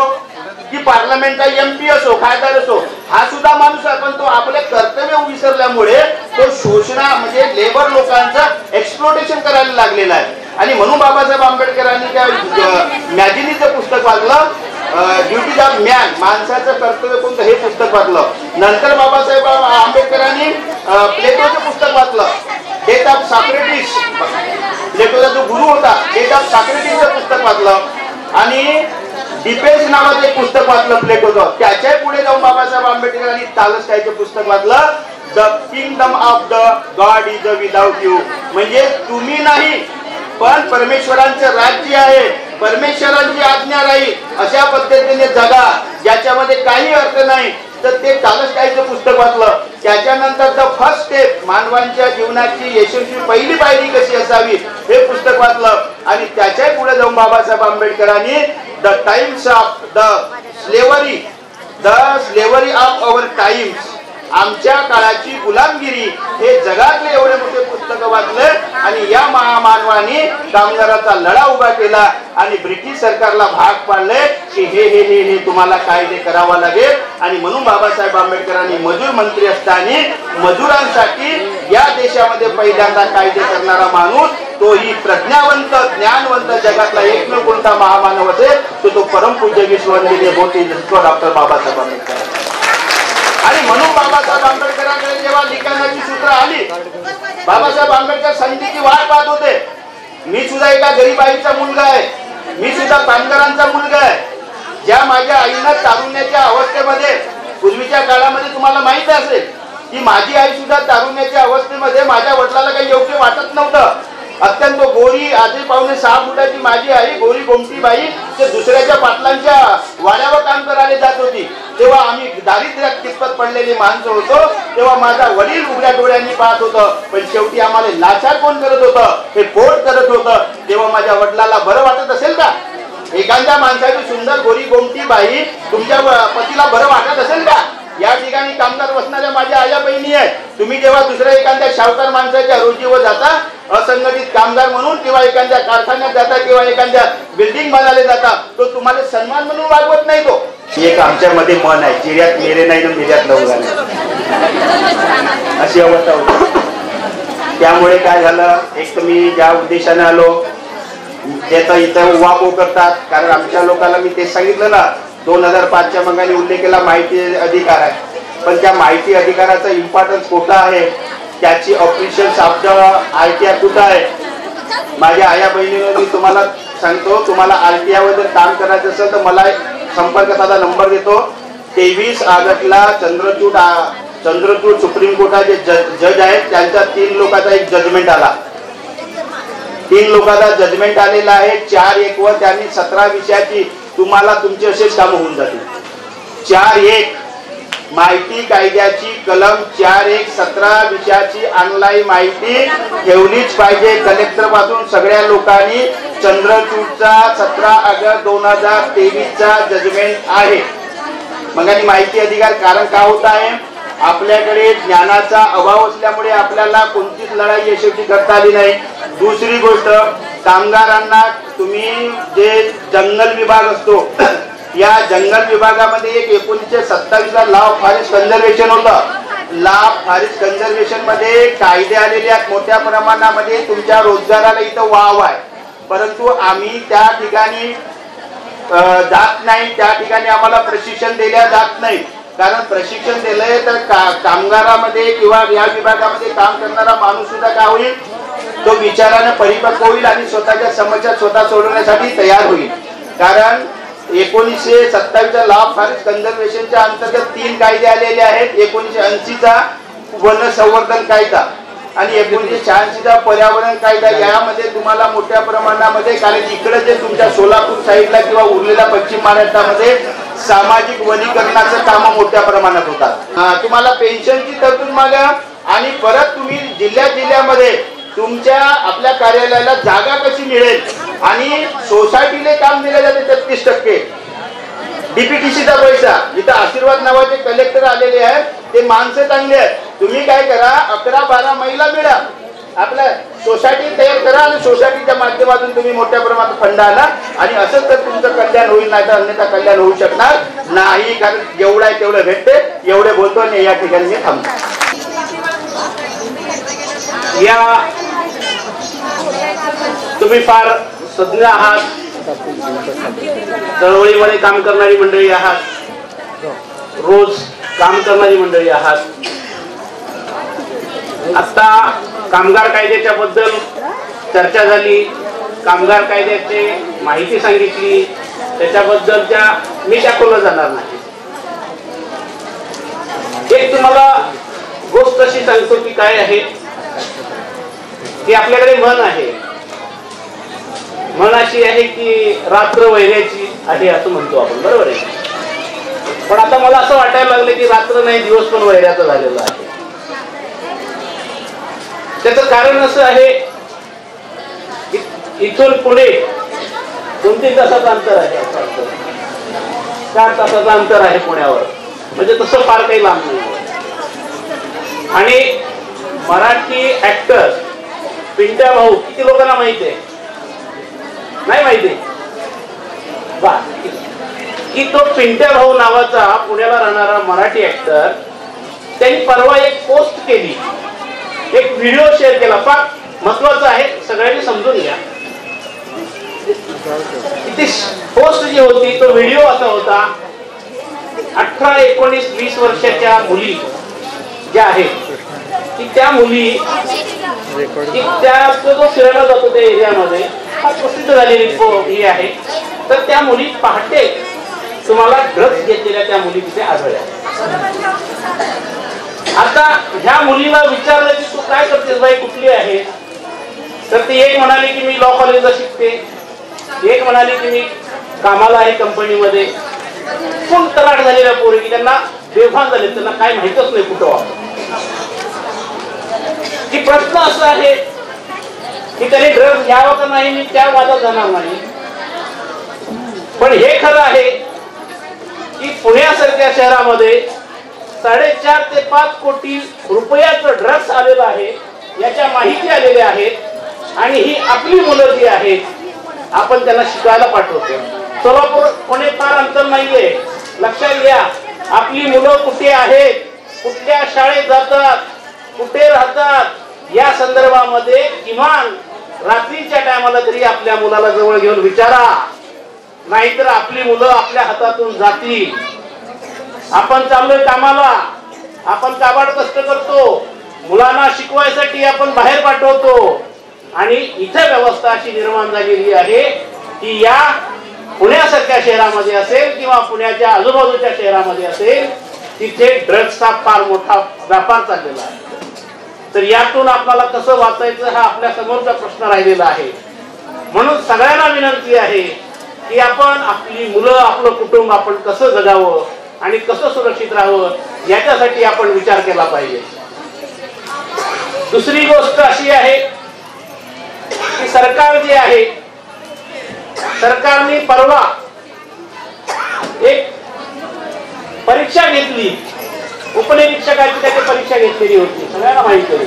की पार्लमेंटचा MP असो, खासदार असो, हा सुद्धा माणूस आहे, पण तो आपले कर्तव्य विसरल्यामुळे तो शोषणा म्हणजे लेबर लोकांचं एक्सप्लोटेशन करायला लागलेला आहे. आणि म्हणून बाबासाहेब आंबेडकरांनी त्या मॅगिनीचं पुस्तक वाचलं, ड्युटी ऑफ मॅन, माणसाचं कर्तव्य कोणतं, हे पुस्तक वाचलं. नंतर बाबासाहेब आंबेडकरांनी प्लेटोचं पुस्तक वाचलं, डेथ ऑफ सॉक्रेटिस. प्लेटोचा जो गुरु होता, डेथ ऑफ सॉक्रेटिसचं पुस्तक वाचलं आणि डिफेन्स नावाचं एक पुस्तक वाचलं प्लेटोचं. त्याच्या पुढे जाऊन बाबासाहेब आंबेडकरांनी तालस्टायचं पुस्तक वाचलं, the kingdom of the God is without you. म्हणजे तुम्ही नाही पण परमेश्वरांचं राज्य आहे, परमेश्वरांची आज्ञा राहील अशा पद्धतीने जगा ज्याच्यामध्ये काही अर्थ नाही. तर ते तालस्टायचं पुस्तक वाचलं. त्याच्यानंतर द फर्स्ट स्टेप, मानवांच्या जीवनाची यशस्वी पहिली पायरी कशी असावी, हे पुस्तक वाचलं. आणि त्याच्या पुढे जाऊन बाबासाहेब आंबेडकरांनी the times of the slavery, the slavery of our times, आमच्या काळाची गुलामगिरी, हे जगातले एवढे मोठे पुस्तक वाचले. आणि या महामानवाने कामगाराचा लढा उभा केला आणि ब्रिटिश सरकारला भाग पाडले. की हे तुम्हाला कायदे करावा लागेल. आणि म्हणून बाबासाहेब आंबेडकरांनी मजूर मंत्री असताना मजुरांसाठी या देशामध्ये पहिल्यांदा कायदे करणारा माणूस, तोही प्रज्ञावंत ज्ञानवंत जगातला एकमेव कोणता महामानव असेल तो परमपूज्य विश्ववंदनीय मोठी डॉक्टर बाबासाहेब आंबेडकर. आणि म्हणून बाबासाहेब आंबेडकरांकडे जेव्हा लिखाणाची सूत्र आली, बाबासाहेब आंबेडकर संधीची वाट पाहत होते. मी सुद्धा एका गरीब आईचा मुलगा आहे, मी सुद्धा कामगारांचा मुलगा आहे. ज्या माझ्या आईनं तारुण्याच्या अवस्थेमध्ये, पूर्वीच्या काळामध्ये तुम्हाला माहित असेल की माझी आई सुद्धा तारुण्याच्या अवस्थेमध्ये माझ्या वडिलाला काही योग्य वाटत नव्हतं. अत्यंत गोरी, आधी पावणे 6 फुटाची माझी आई, गोरी गोमटी बाई, ते दुसऱ्याच्या पाटलांच्या वाड्यावर काम करायला जात होती. तेव्हा आम्ही दारिद्र्यात कितपत पडलेली माणसं होतो. तेव्हा माझा वडील उघड्या डोळ्यांनी पाहत होतं, पण शेवटी आम्हाला लाचार कोण करत होतं, हे पोट करत होतं. तेव्हा माझ्या वडिलाला बरं वाटत असेल का? एखाद्या माणसाची सुंदर गोरी गोमटी बाई तुमच्या पतीला बरं वाटत असेल का? या ठिकाणी कामगार बसणाऱ्या माझ्या आया बहिणी आहेत. तुम्ही जेव्हा दुसऱ्या एखाद्या शावकार माणसाच्या रोजीवर जाता, असंघटित कामगार म्हणून, किंवा एखाद्या कारखान्यात जाता, किंवा एखाद्या बिल्डिंग बांधायला जाता, तो तुम्हाला सन्मान म्हणून वागवत नाही. तो एक आमच्यामध्ये मन आहे, चिऱ्यात मेरे नाही ना मिऱ्यात लवगा नाही, अशी अवस्था होती. त्यामुळे काय झालं, एक तर मी ज्या उद्देशाने आलो ज्याचा इथं उहापोह करतात, कारण आमच्या लोकांना मी तेच सांगितलं ना, 2005च्या मंगाने उल्लेख केला माहिती अधिकार आहे, पण त्या माहिती अधिकाराचा इम्पॉर्टन्स कुठं आहे, त्याची ऑफिशियल शब्द RTI कुठं आहे. माझ्या आया बहिणींनी मी तुम्हाला सांगतो, तुम्हाला RTI वर जर काम करायचं असेल तर मला संपर्क साधा नंबर देतो. 23 ऑगस्टला चंद्रचूड सुप्रीम कोर्टाचे जज आहेत, त्यांचा 3 लोकांचा एक जजमेंट आला. 3 लोकांचा जजमेंट आलेला आहे. 4-1 वर त्यांनी 17 विषयाची तुम्हाला तुमचे असेच काम होऊन जातील. 4-1 माहिती कायद्याची कलम 4-1 17 विषयाची ऑनलाईन माहिती ठेवलीच पाहिजे. कलेक्टर पासून सगळ्या लोकांनी चंद्रचूडचा 17 ऑगस्ट 2023चा जजमेंट आहे. मग आणि माहिती अधिकार कारण का होत आहे, आपल्याकडे ज्ञानाचा अभाव असल्यामुळे आपल्याला कोणतीच लढाई यशस्वी करता आली नाही. दुसरी गोष्ट, कामगारांना तुम्ही जे जंगल विभाग असतो, या जंगल विभागामध्ये एक 1927ला लॉ ऑफ फॉरेस्ट कन्झर्वेशन होतं. लॉ ऑफ फॉरेस्ट कन्झर्वेशन मध्ये कायदे आलेले आहेत मोठ्या प्रमाणामध्ये, तुमच्या रोजगाराला इथं वाव आहे, परंतु आम्ही त्या ठिकाणी जात नाही. त्या ठिकाणी आम्हाला प्रशिक्षण दिल्या जात नाही, कारण प्रशिक्षण दिलंय तर कामगारामध्ये किंवा या विभागामध्ये काम करणारा माणूस सुद्धा काय होईल, तो विचाराने परिपक्व होईल आणि स्वतःच्या समस्या स्वतः सोडवण्यासाठी तयार होईल. कारण 1927च्या लॉ ऑफ फॉरेस्ट कन्झर्वेशनच्या अंतर्गत 3 कायदे आलेले आहेत. 1980चा वन संवर्धन कायदा आणि 1986चा पर्यावरण कायदा. यामध्ये तुम्हाला मोठ्या प्रमाणामध्ये, कारण इकडे जे तुमच्या सोलापूर साईडला किंवा उरलेल्या पश्चिम महाराष्ट्रामध्ये सामाजिक वनीकरणाचं काम मोठ्या प्रमाणात होतात. तुम्हाला पेन्शनची तरतूद मागा आणि परत तुम्ही जिल्ह्यामध्ये तुमच्या आपल्या कार्यालयाला जागा कशी मिळेल आणि सोसायटीला काम दिले जाते 33%. DPTCचा पैसा, इथं आशीर्वाद नावाचे कलेक्टर आलेले आहेत, ते माणसं चांगले आहेत. तुम्ही काय करा, 11-12 महिला मिळा, आपल्या सोसायटी तयार करा आणि सोसायटीच्या माध्यमातून तुम्ही मोठ्या प्रमाणात फंड आणा आणि असंच तर तुमचं कल्याण होईल, नाही तर अन्यथा कल्याण होऊ शकणार नाही. कारण जेवढं आहे तेवढं भेटते. एवढे बोलतो आणि या ठिकाणी मी थांबतो. या तुम्ही फार सज्ञ आहात, चळवळीमध्ये काम करणारी मंडळी आहात, रोज काम करणारी मंडळी आहात. आता कामगार कायद्याच्या बद्दल चर्चा झाली, कामगार कायद्याची माहिती सांगितली, त्याच्याबद्दलच्या मी दाखवलं जाणार नाही. एक तुम्हाला गोष्ट अशी सांगतो की काय आहे की आपल्याकडे म्हण आहे. म्हण अशी आहे की रात्र वैऱ्याची आहे असं म्हणतो आपण, बरोबर आहे. पण आता मला असं वाटायला लागलं की रात्र नाही दिवस पण वैऱ्याचा झालेला आहे. त्याचं कारण असं आहे की इथून पुढे 2-3 तासाचं अंतर आहे, 4 तासाचं अंतर आहे पुण्यावर, म्हणजे तसं फार काही लांब नाही. आणि मराठी ऍक्टर पिंट्या भाऊ किती लोकांना माहिती आहे? नाही माहिती? की तो पिंट्या भाऊ नावाचा पुण्याला राहणारा मराठी ऍक्टर त्यांनी परवा एक पोस्ट केली, एक व्हिडिओ शेअर केला, फार महत्वाचा आहे, सगळ्यांनी समजून घ्या. ती पोस्ट जी होती, तो व्हिडिओ असा होता, 18, 19, 20 वर्षाच्या मुली ज्या आहेत की त्या मुली त्या जो फिरायला जातो त्या एरियामध्ये फार प्रसिद्ध झालेली ही आहे. तर त्या मुली पहाटे तुम्हाला ड्रग्स घेतलेल्या त्या मुली तिथे आढळल्या. आता ह्या मुलीला विचारलं की तू काय करतेस बाई, कुठली आहे? तर ती एक म्हणाली की मी लॉ कॉलेजला शिकते, एक म्हणाली की मी कामाला आहे कंपनीमध्ये. पण तलाट झालेल्या पोरी की त्यांना बेभान झाले, त्यांना काय माहितच नाही कुठं. की प्रश्न असा आहे की त्याने ड्रग्स घ्यावा का नाही, मी त्या वादात जाणार नाही. पण हे खरं आहे की पुण्यासारख्या शहरामध्ये 4.5 ते 5 कोटी रुपयाचं ड्रग्स आलेलं आहे, याच्या माहिती आलेल्या आहेत. आणि ही आपली मुलं जी आहेत आपण त्यांना शिकायला पाठवतो. सोलापूर पुणे फार अंतर नाहीये, लक्षात घ्या. आपली मुलं कुठे आहेत, कुठल्या शाळेत जातात, कुठे राहतात, या संदर्भामध्ये किमान रात्रीच्या टायमाला तरी आपल्या मुलाला जवळ घेऊन विचारा, नाहीतर आपली मुलं आपल्या हातातून जातील. आपण चाललोय कामाला, आपण काबाड कष्ट करतो, मुलांना शिकवायसाठी आपण बाहेर पाठवतो, आणि इथे व्यवस्था अशी निर्माण झालेली आहे की या पुण्यासारख्या शहरामध्ये असेल किंवा पुण्याच्या आजूबाजूच्या शहरामध्ये असेल, तिथे ड्रग्सचा फार मोठा व्यापार चाललेला आहे. तर यातून आपल्याला कसं वाचायचं हा आपल्या समोरचा प्रश्न राहिलेला आहे. म्हणून सगळ्यांना विनंती आहे की आपण आपली मुलं, आपलं कुटुंब आपण कसं जगावं आणि कसं सुरक्षित राहावं याच्यासाठी आपण विचार केला पाहिजे. दुसरी गोष्ट अशी आहे की सरकार जे आहे, सरकारने परवा एक परीक्षा घेतली, उपनिरीक्षकाची त्याची परीक्षा घेतलेली होती, सगळ्यांना माहिती होती.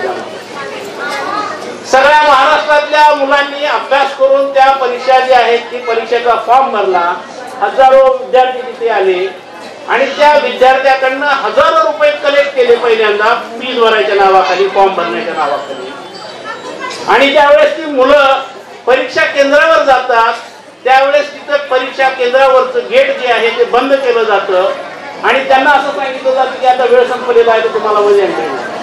सगळ्या महाराष्ट्रातल्या मुलांनी अभ्यास करून त्या परीक्षा जी आहेत ती परीक्षेचा फॉर्म भरला. हजारो विद्यार्थी तिथे आले आणि त्या विद्यार्थ्याकडनं हजारो रुपये कलेक्ट केले पहिल्यांदा फीज भरायच्या नावाखाली, फॉर्म भरण्याच्या नावाखाली. आणि ज्यावेळेस ती मुलं परीक्षा केंद्रावर जातात त्यावेळेस तिथं परीक्षा केंद्रावरचं गेट जे आहे ते बंद केलं जातं आणि त्यांना असं सांगितलं जातं की आता वेळ संपलेला आहे, तर तुम्हाला मध्ये एंट्री नाही.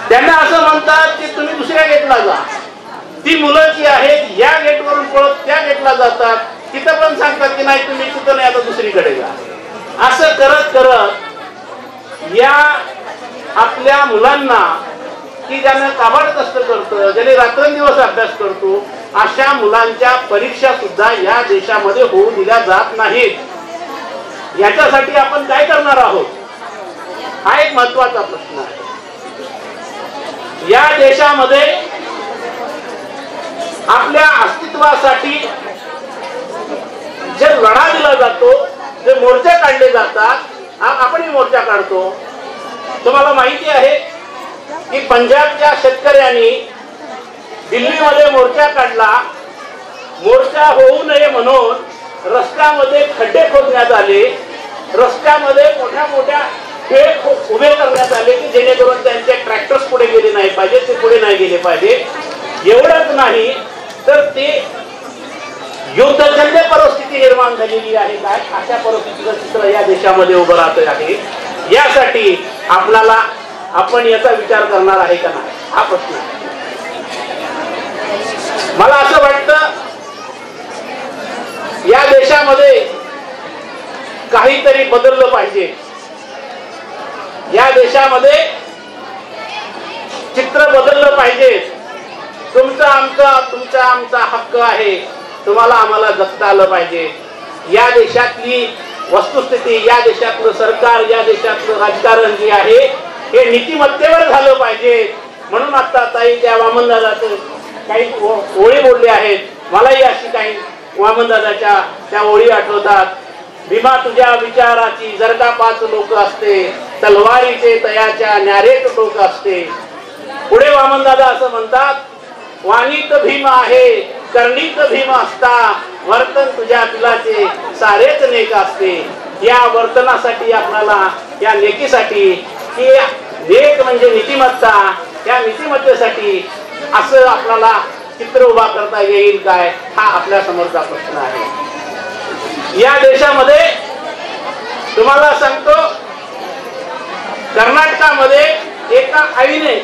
त्यांना असं म्हणतात की तुम्ही दुसऱ्या गेटला जा. ती मुलं जी आहेत या गेटवरून पळत त्या गेटला जातात, तिथं पण सांगतात की नाही तुम्ही तिथं नाही, आता दुसरीकडे जा. असं करत करत या आपल्या मुलांना की ज्यानं काबाड कष्ट करतं, ज्याने रात्रंदिवस अभ्यास करतो, अशा मुलांच्या परीक्षा सुद्धा या देशामध्ये होऊ दिल्या जात नाहीत. याच्यासाठी आपण काय करणार आहोत हा एक महत्वाचा प्रश्न आहे. या देशामध्ये आपल्या अस्तित्वासाठी जे लढा दिला जातो, जे मोर्चे काढले जातात, आपणही मोर्चा काढतो. तुम्हाला माहिती आहे की पंजाबच्या शेतकऱ्यांनी दिल्लीमध्ये मोर्चा काढला. मोर्चा होऊ नये म्हणून रस्त्यामध्ये खड्डे खोदण्यात आले, रस्त्यामध्ये मोठ्या मोठ्या खेळ उभे करण्यात आले की जेणेकरून त्यांचे ट्रॅक्टर्स पुढे गेले नाही पाहिजे, ते पुढे नाही गेले पाहिजे. एवढंच नाही तर ते युद्धजन्य परिस्थिती निर्माण झालेली आहे. काय अशा परिस्थितीचं चित्र या देशामध्ये उभं राहत आहे. यासाठी आपल्याला आपण याचा विचार करणार आहे का नाही हा प्रश्न आहे. मला असं वाटतं या देशामध्ये काहीतरी बदललं पाहिजे. या देशामध्ये चित्र बदललं पाहिजे. तुमचा आमचा हक्क आहे, तुम्हाला आम्हाला जगता आलं पाहिजे. या देशातली वस्तुस्थिती, या देशातलं सरकार, या देशातलं राजकारण जे आहे हे नीतिमत्तेवर झालं पाहिजे. म्हणून आता ताई त्या वामनदादाचं काही ओळी बोलले आहेत, मलाही अशी काही वामनदादाच्या त्या ओळी आठवतात. भीमा तुझ्या विचाराची जर का 5 लोक असते, तलवारीचे तयाच्या न्यारेट टोक असते. पुढे वामनदादा असं म्हणतात, वाणीत भीम आहे, कर्णीत भीम असता, वर्तन तुझ्या तुलाचे सारेच नेक असते. या वर्तनासाठी आपल्याला, या नेकीसाठी, की नेक म्हणजे नीतिमत्ता, या नीतिमत्तेसाठी असं आपल्याला चित्र उभा करता येईल काय, हा आपल्या समोरचा प्रश्न आहे. या देशामध्ये तुम्हाला सांगतो, कर्नाटकामध्ये एका आईने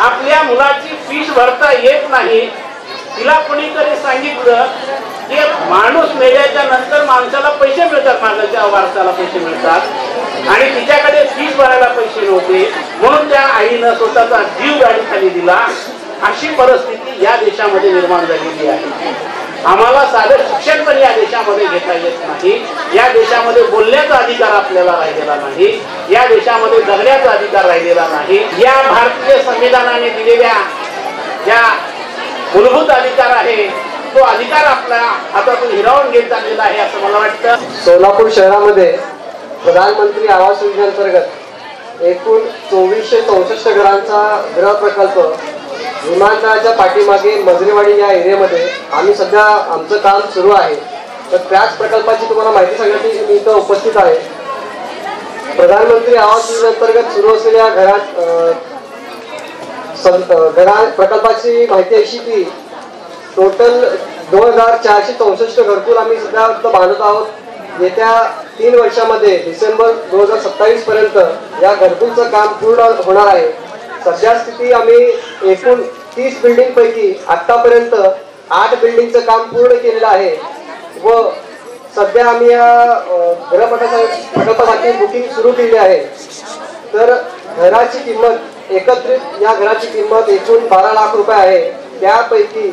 आपल्या मुलाची फीस भरता येत नाही. तिला कोणीतरी सांगितलं की माणूस मेल्याच्या नंतर माणसाला पैसे मिळतात, माणसाच्या वारसाला पैसे मिळतात, आणि तिच्याकडे फीस भरायला पैसे नव्हते, म्हणून त्या आईनं स्वतःचा जीव गाडीखाली दिला. अशी परिस्थिती या देशामध्ये निर्माण झालेली आहे. आम्हाला साधं शिक्षण पण या देशामध्ये घेता येत नाही. या देशामध्ये बोलण्याचा अधिकार आपल्याला राहिलेला नाही. या देशामध्ये जगण्याचा अधिकार राहिलेला नाही. या भारतीय संविधानाने दिलेल्या ज्या मूलभूत अधिकार आहे, तो अधिकार आपल्या हातातून हिरावून घेत चाललेला आहे असं मला वाटतं. सोलापूर शहरामध्ये प्रधानमंत्री आवास योजनेअंतर्गत एकूण 2464 घरांचा गृह प्रकल्प विमानतळाच्या पाठीमागे मजरेवाडी या एरियामध्ये आम्ही सध्या आमचं काम सुरू आहे. तर त्याच प्रकल्पाची तुम्हाला माहिती सांगण्यासाठी मी इथं उपस्थित आहे. प्रधानमंत्री आवास योजनेअंतर्गत सुरू असलेल्या घरा प्रकल्पाची माहिती अशी की टोटल 2464 घरकुल आम्ही सध्या बांधत आहोत. येत्या 3 वर्षामध्ये डिसेंबर 2027 पर्यंत या घरकुलचं काम पूर्ण होणार आहे. सध्या स्थिती आम्ही एकूण 30 बिल्डिंग पैकी आतापर्यंत 8 बिल्डिंगचं काम पूर्ण केलेलं आहे व सध्या आम्ही या प्रकल्पासाठी बुकिंग सुरू केली आहे. तर घराची किंमत एकत्रित या घराची किंमत एकूण 12 लाख रुपये आहे. त्यापैकी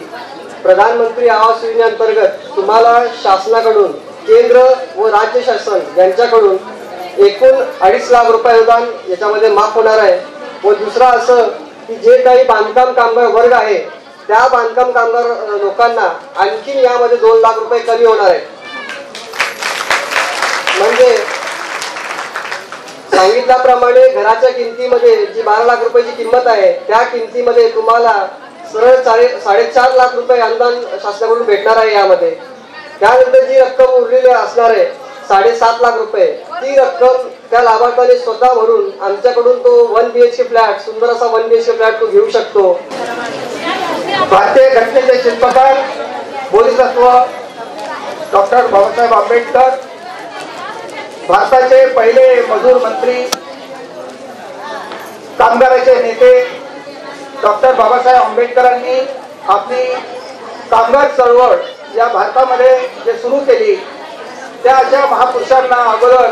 प्रधानमंत्री आवास योजनेअंतर्गत तुम्हाला शासनाकडून केंद्र व राज्य शासन यांच्याकडून एकूण 2.5 लाख रुपये अनुदान याच्यामध्ये माफ होणार आहे. व दुसरा असं की जे काही बांधकाम कामगार वर्ग आहे त्या बांधकाम कामगार लोकांना आणखीन यामध्ये 2 लाख रुपये कमी होणार आहे. म्हणजे सांगितल्याप्रमाणे घराच्या किमतीमध्ये जी 12 लाख रुपयाची किंमत आहे त्या किमतीमध्ये तुम्हाला सरळ 4.5 लाख रुपये अनुदान शासनाकडून भेटणार आहे यामध्ये. त्यानंतर जी रक्कम उरलेली असणार आहे 7.5 लाख रुपये, ती रक्कम त्या लाभार्थ्याने स्वतः भरून आमच्याकडून तो 1 BHK फ्लॅट, सुंदर असा 1 BHK फ्लॅट तो घेऊ शकतो. भारतीय घटनेचे शिल्पकार बोधिसत्व डॉक्टर बाबासाहेब आंबेडकर, भारताचे पहिले मजूर मंत्री, कामगाराचे नेते डॉक्टर बाबासाहेब आंबेडकरांनी आपली कामगार चळवळ या भारतामध्ये जे सुरू केली, त्या अशा महापुरुषांना अगोदर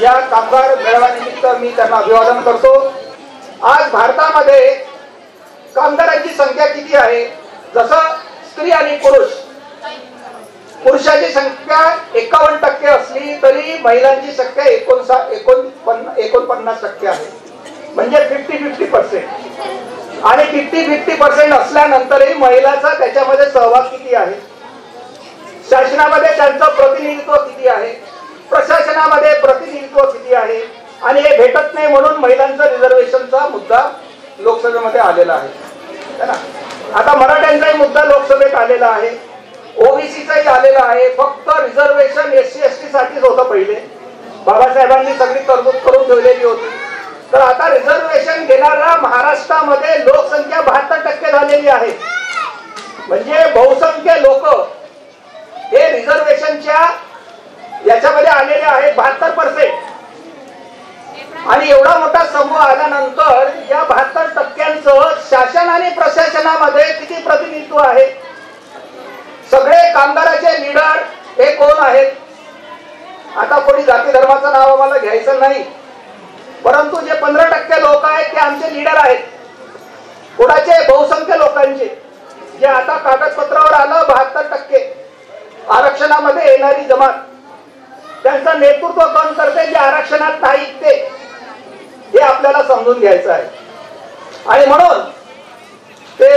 या कामगार मेळाव्यानिमित्त मी त्यांना अभिवादन करतो. आज भारतामध्ये कामगारांची संख्या किती आहे? जसं स्त्री आणि पुरुषाची संख्या 51% असली तरी महिलांची संख्या 49% आहे. म्हणजे 50-50%. आणि 50-50% असल्यानंतरही महिलांचा त्याच्यामध्ये सहभाग किती आहे? शासनामध्ये त्यांचं प्रतिनिधित्व किती आहे? प्रशासनामध्ये प्रतिनिधित्व किती आहे? आणि हे भेटत नाही म्हणून महिलांचा रिझर्वेशनचा मुद्दा लोकसभेमध्ये आलेला आहे ना. आता मराठ्यांचाही मुद्दा लोकसभेत आलेला आहे, ओबीसीचाही आलेला आहे. फक्त रिझर्वेशन SC-ST साठीच होतं पहिले. बाबासाहेबांनी सगळी तरतूद करून ठेवलेली होती. तर आता रिझर्वेशन घेणारा महाराष्ट्रामध्ये लोकसंख्या 72% झालेली आहे. म्हणजे बहुसंख्य लोक हे रिझर्वेशनच्या याच्यामध्ये आलेले आहेत 72%. आणि एवढा मोठा समूह आल्यानंतर या 72% शासन आणि प्रशासनामध्ये किती प्रतिनिधित्व आहे? सगळे कामगाराचे लीडर हे कोण आहेत? आता कोणी जाती धर्माचं नाव आम्हाला घ्यायचं नाही, परंतु जे 15% लोक आहेत ते आमचे लीडर आहेत. कोणाचे? बहुसंख्य लोकांचे. जे आता कागदपत्रावर आलं 72% आरक्षणामध्ये येणारी जमात, त्यांचं नेतृत्व कोण करते? जे आरक्षणात नाहीत ते, हे आपल्याला समजून घ्यायचं आहे. आणि म्हणून ते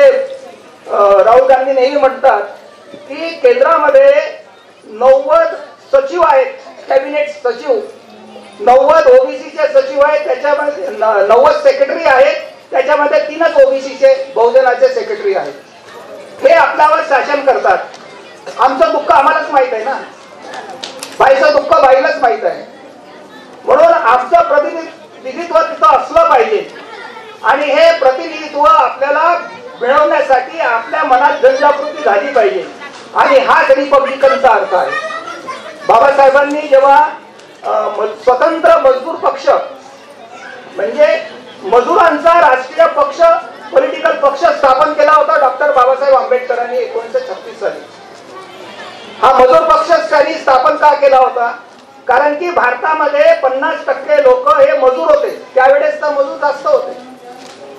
राहुल गांधी नेहमी म्हणतात की केंद्रामध्ये 90 सचिव आहेत, कॅबिनेट सचिव, 90 ओबीसीचे सचिव आहेत, त्याच्यामध्ये 90 सेक्रेटरी आहेत, त्याच्यामध्ये 3च ओबीसीचे बहुजनाचे सेक्रेटरी आहेत. हे आपल्यावर शासन करतात. आमचं दुःख आम्हालाच माहित आहे ना, बाईचं दुःख बाईलाच माहित आहे. म्हणून आमचं प्रतिनिधित्व तिथं असलं पाहिजे आणि हे प्रतिनिधित्व आपल्याला मिळवण्यासाठी आपल्या मनात जनजागृती झाली पाहिजे आणि हाच रिपब्लिकनचा अर्थ आहे. बाबासाहेबांनी जेव्हा स्वतंत्र मजदूर पक्ष म्हणजे मजुरांचा राष्ट्रीय पक्ष पॉलिटिकल पक्ष स्थापन केला होता डॉक्टर बाबासाहेब आंबेडकरांनी 1936 साली. हा मजूर पक्षच त्यांनी स्थापन का केला होता? कारण की भारतामध्ये 50% लोक हे मजूर होते. त्यावेळेस तर मजूर जास्त होते.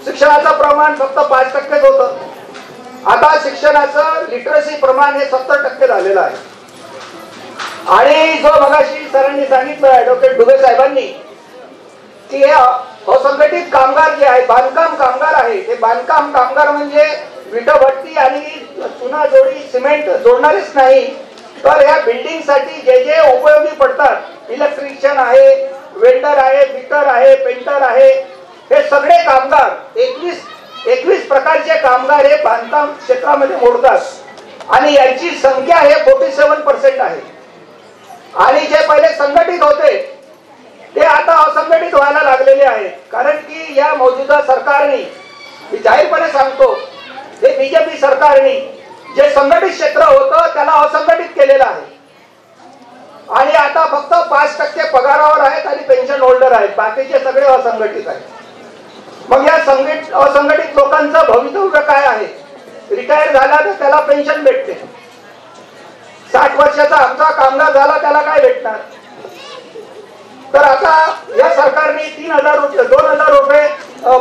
शिक्षणाचं प्रमाण फक्त 5% होतं. आता शिक्षणाचं लिटरसी प्रमाण हे 70% झालेलं आहे. आणि जो मगाशी सरांनी सांगितलं ऍडव्होकेट डुबे साहेबांनी की हे असंघटित कामगार जे आहे, बांधकाम कामगार आहे, ते बांधकाम कामगार म्हणजे विटभट्टी आणि चुना जोडी सिमेंट जोडणारेच नाही, तर या बिल्डिंग साठी जे जे उपयोगी पडतात, इलेक्ट्रिशियन आहे, वेल्डर आहे, फिटर आहे, पेंटर आहे, हे सगळे कामगार 21 प्रकारचे कामगार हे बांधकाम क्षेत्रामध्ये मोडतात आणि यांची संख्या हे 47% आहे. आणि जे पहिले संघटित होते ते आता असंघटित व्हायला लागलेले आहेत. कारण की या मौजूदा सरकारने, मी जाहीरपणे सांगतो, हे बीजेपी सरकारने जे संघटित क्षेत्र होतं त्याला असंघटित केलेलं आहे आणि आता फक्त 5% पगारावर आहेत आणि पेन्शन होल्डर आहेत, बाकीचे सगळे असंघटित आहेत. मग या असंघटित लोकांचं भवितव्य काय आहे? रिटायर झाला तर त्याला पेन्शन भेटते. 60 वर्षाचा आमचा कामगार झाला त्याला काय भेटणार? तर आता या सरकारने 2,000 रुपये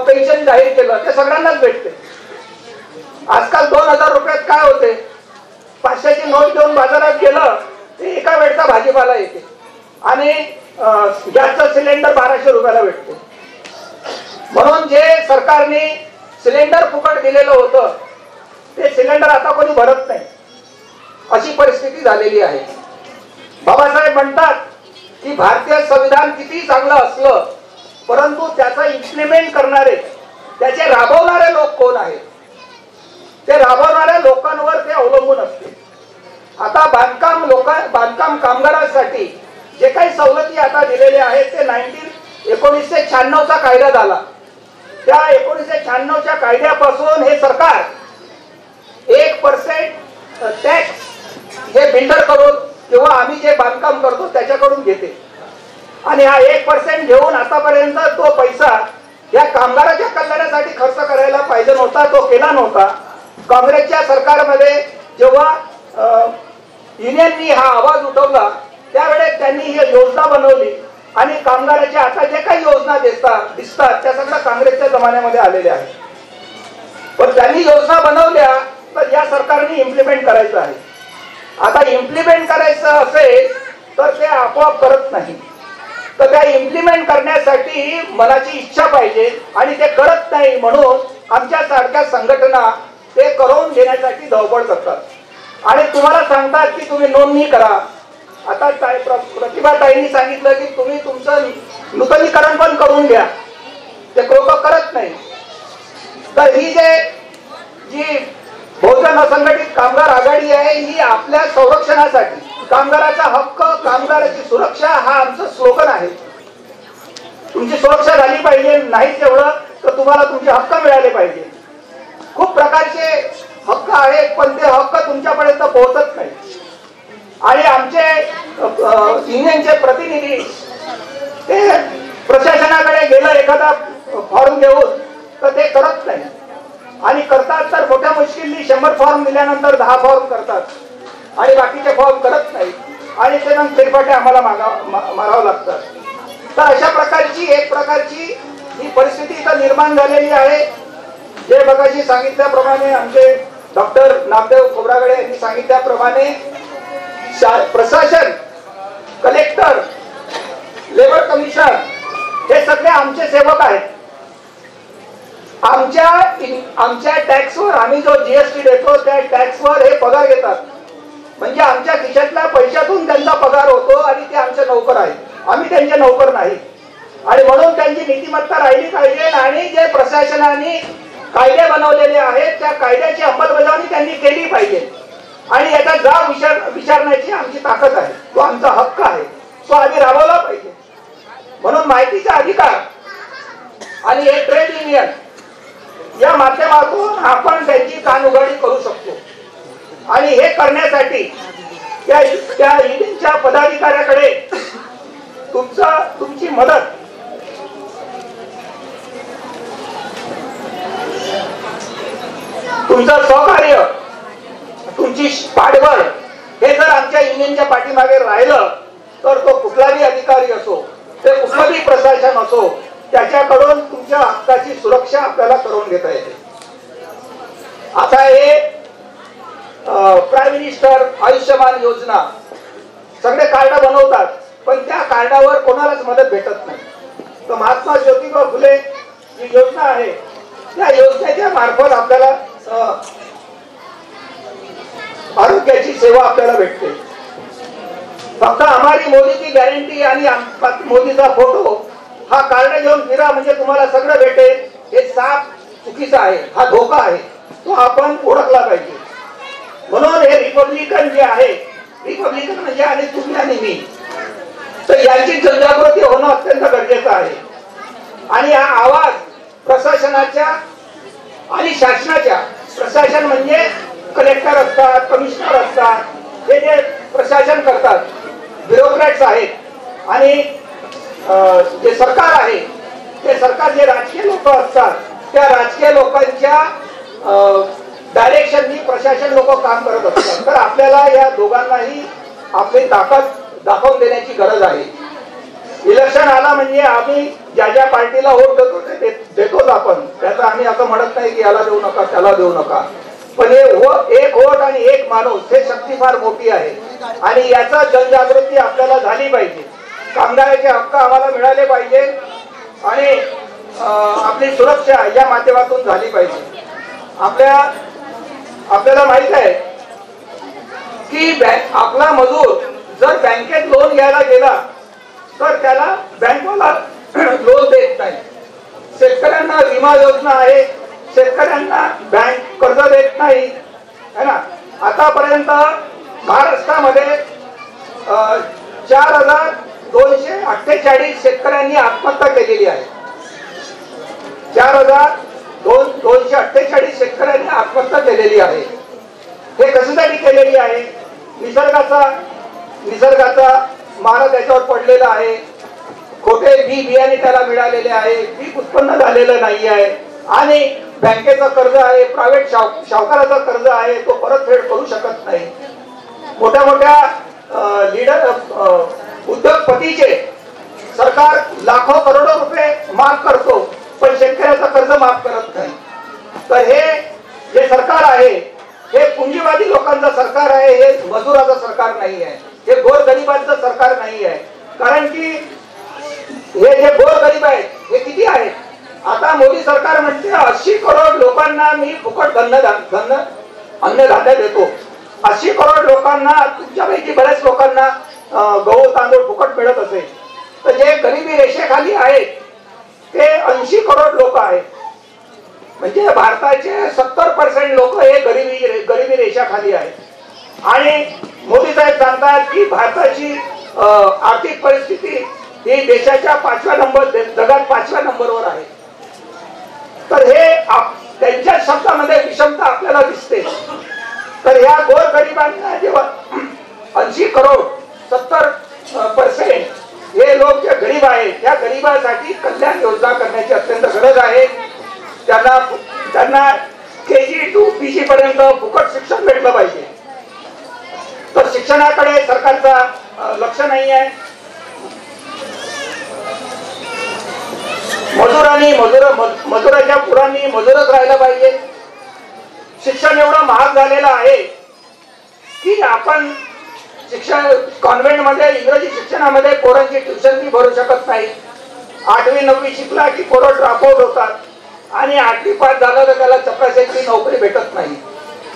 पेन्शन जाहीर केलं, ते सगळ्यांनाच भेटते. आजकाल 2,000 रुपयात काय होते? 500ची नोट घेऊन बाजारात गेलं ते एका वेळचा भाजीपाला येते आणि गॅसचं सिलेंडर 1200 रुपयाला भेटते. म्हणून जे सरकारने सिलेंडर फुकट दिलेलं होतं ते सिलेंडर आता कोणी भरत नाही, अशी परिस्थिती झालेली आहे. बाबासाहेब म्हणतात की भारतीय संविधान किती चांगलं असलं परंतु त्याचं इम्प्लिमेंट करणारे, त्याचे राबवणारे लोक कोण आहेत? ते राबवणाऱ्या लोकांवर ते अवलंबून असते. आता बांधकाम कामगारांसाठी जे काही सवलती आता दिलेल्या आहेत ते 1996चा कायदा झाला. त्या 1996च्या कायद्यापासून हे सरकार 1% टॅक्स हे बिल्डर कडून किंवा आम्ही जे बांधकाम करतो त्याच्याकडून घेते आणि हा 1% घेऊन आतापर्यंत तो पैसा या कामगाराच्या कल्याणासाठी खर्च करायला पाहिजे नव्हता, तो केला नव्हता. काँग्रेसच्या सरकारमध्ये जेव्हा युनियननी हा आवाज उठवला त्यावेळेस त्यांनी ही योजना बनवली आणि कामगाराच्या आता जे काही योजना दिसतात त्या सगळ्या काँग्रेसच्या जमान्यामध्ये आलेल्या आहेत. पण त्यांनी योजना बनवल्या तर या सरकारने इम्प्लिमेंट करायचं आहे. आता इम्प्लिमेंट करायचं असेल तर ते आपोआप करत नाही, तर त्या इम्प्लिमेंट करण्यासाठी मनाची इच्छा पाहिजे आणि ते करत नाही. म्हणून आमच्या सारख्या संघटना ते करून घेण्यासाठी धडपड करतात आणि तुम्हाला सांगतात की तुम्ही नोंदणी करा. आता प्रतिभाताईंनी सांगितलं की तुम्ही तुमचं नूतनीकरण पण करून घ्या, ते लोक करत नाही. तर ही जी बहुजन असंघटित कामगार आघाडी आहे ही आपल्या संरक्षणासाठी, कामगाराचा हक्क, कामगाराची सुरक्षा हा आमचं स्लोगन आहे. तुमची सुरक्षा झाली पाहिजे, नाहीच एवढं तर तुम्हाला तुमचे हक्क मिळाले पाहिजे. खूप प्रकारचे हक्क आहेत पण ते हक्क तुमच्यापर्यंत पोहोचत नाही आणि आमचे युनियनचे प्रतिनिधी ते प्रशासनाकडे गेलं एखादा फॉर्म घेऊन तर ते करत नाही आणि करतात तर मोठ्या मुश्किलनी 100 फॉर्म दिल्यानंतर 10 फॉर्म करतात आणि बाकीचे फॉर्म करत नाही आणि ते मग फेरफाटे आम्हाला मारावं लागतात. तर अशा प्रकारची ही परिस्थिती इथं निर्माण झालेली आहे. जे मगाशी सांगितल्याप्रमाणे आमचे डॉक्टर नामदेव खोब्रागडे यांनी सांगितल्याप्रमाणे प्रशासन, कलेक्टर, लेबर कमिशनर हे सगळे आमचे सेवक आहेत. आमच्या टॅक्सवर आम्ही जो जीएसटी देतो त्या टॅक्सवर हे पगार घेतात. म्हणजे आमच्या खिशातल्या पैशातून त्यांचा पगार होतो आणि ते आमचे नोकर आहेत, आम्ही त्यांचे नोकर नाही. आणि म्हणून त्यांची नीतिमत्ता राहिली पाहिजे आणि जे प्रशासनाने कायदे बनवलेले आहेत त्या कायद्याची अंमलबजावणी त्यांनी केली पाहिजे. आणि याचा जाब विचारण्याची आमची ताकद आहे, तो आमचा हक्क आहे, तो आम्ही राबवला पाहिजे. म्हणून माहितीचा अधिकार आणि हे ट्रेड युनियन या माध्यमातून आपण त्यांची कानउघाडी करू शकतो. आणि हे करण्यासाठी त्या युनियनच्या पदाधिकाऱ्याकडे तुमची मदत, तुमचं सहकार्य, तुमची पाठबळ हे जर आमच्या युनियनच्या पाठीमागे राहिलं तर तो कुठलाही अधिकारी असो, ते कुठलंही प्रशासन असो, त्याच्याकडून तुमच्या हक्काची सुरक्षा आपल्याला करून घेता येते. आता हे प्राईम मिनिस्टर आयुष्यमान योजना सगळे कार्ड बनवतात, पण त्या कार्डावर कोणालाच मदत भेटत नाही. तर महात्मा ज्योतिबा फुले जी योजना आहे त्या योजनेच्या मार्फत आपल्याला आरोग्याची सेवा आपल्याला भेटते. फक्त हमारी मोदी की गॅरंटी आणि मोदीचा फोटो हा कार्ड घेऊन फिरा म्हणजे तुम्हाला सगळं भेटेल, हे साफ चुकीचं आहे, हा धोका आहे, तो आपण ओळखला पाहिजे. म्हणून हे रिपब्लिकन जे आहे, रिपब्लिकन म्हणजे आणि तुम्ही आणि मी, तर यांची जनजागृती होणं अत्यंत गरजेचं आहे. आणि हा आवाज प्रशासनाच्या आणि शासनाच्या, प्रशासन म्हणजे कलेक्टर असतात, कमिशनर असतात, हे जे प्रशासन करतात, ब्युरोक्रॅट्स आहेत, आणि जे सरकार आहे ते सरकार जे राजकीय लोक असतात त्या राजकीय लोकांच्या डायरेक्शननी प्रशासन लोक काम करत असतात. तर आपल्याला या दोघांनाही आपली ताकद दाखवून देण्याची गरज आहे. इलेक्शन आला म्हणजे आम्ही ज्या ज्या पार्टीला वोट देतो ते देतोच आपण, त्याचं आम्ही असं म्हणत नाही की याला देऊ नका त्याला देऊ नका, पण हे एक वोट आणि एक माणूस हे शक्ती फार मोठी आहे. आणि याचा जनजागृती आपल्याला झाली पाहिजे. कामगाराचे हक्क आम्हाला मिळाले पाहिजे आणि आपली सुरक्षा या माध्यमातून झाली पाहिजे. आपल्याला माहित आहे की आपला मजूर जर बँकेत लोन घ्यायला गेला तर त्याला बँकवाला लोन देत नाही. शेतकऱ्यांना विमा योजना आहे, शेतकऱ्यांना बँक कर्ज देत नाही, है ना. आतापर्यंत महाराष्ट्रामध्ये 4248 शेतकऱ्यांनी आत्महत्या केलेली आहे. 4248 शेतकऱ्यांनी आत्महत्या केलेली आहे. हे कशासाठी केलेली आहे? निसर्गाचा मारा त्याच्यावर पडलेला आहे, खोटे बियाणे त्याला मिळालेले आहे, पीक उत्पन्न झालेलं नाही आहे, आणि बँकेचं कर्ज आहे, प्रायव्हेट सावकाराचा कर्ज आहे, तो परतफेड करू शकत नाही. मोठ्या मोठ्या लीडर उद्योगपतीचे सरकार लाखो करोडो रुपये माफ करतो, पण शेतकऱ्याचं कर्ज माफ करत नाही. तर हे जे सरकार आहे हे पुंजीवादी लोकांचं सरकार आहे, हे मजुराचं सरकार नाही आहे, हे गोरगरिबांचं सरकार नाही आहे. कारण की हे जे गोरगरीब आहेत हे किती आहेत? आता मोदी सरकार म्हणते 80 करोड लोकांना मी फुकट अन्नधान्य देतो. 80 करोड लोकांना, तुमच्यापैकी बऱ्याच लोकांना गहू तांदूळ फुकट मिळत असेल, तर जे गरिबी रेषेखाली आहेत ते 80 करोड लोक आहेत. म्हणजे भारताचे 70% लोक हे गरिबी रेषाखाली आहेत. आणि मोदी साहेब सांगतात की भारताची आर्थिक परिस्थिती ही देशाच्या 5व्या नंबर, जगात 5व्या नंबरवर आहे. तर हे त्यांच्या शब्दामध्ये विषमता आपल्याला दिसते. तर या गोरगरिबांना जेव्हा 80 करोड 70% हे लोक जे गरीब आहेत त्या गरीबासाठी कल्याण योजना करण्याची अत्यंत गरज आहे. त्यांना KG to PG पर्यंत फुकट शिक्षण भेटलं पाहिजे. तर शिक्षणाकडे सरकारचा लक्ष नाही आहे. मजुराच्या पुरांनी मजूरच राहिला पाहिजे. शिक्षण एवढं महाग झालेलं आहे की आपण कॉन्व्हेंट मध्ये इंग्रजी शिक्षणामध्ये पोरांची ट्युशन फी भरू शकत नाही. 8वी 9वी शिकला की पोरं ड्रॉपआउट होतात आणि 8वी पास झालं तर त्याला चपराशाची नोकरी भेटत नाही.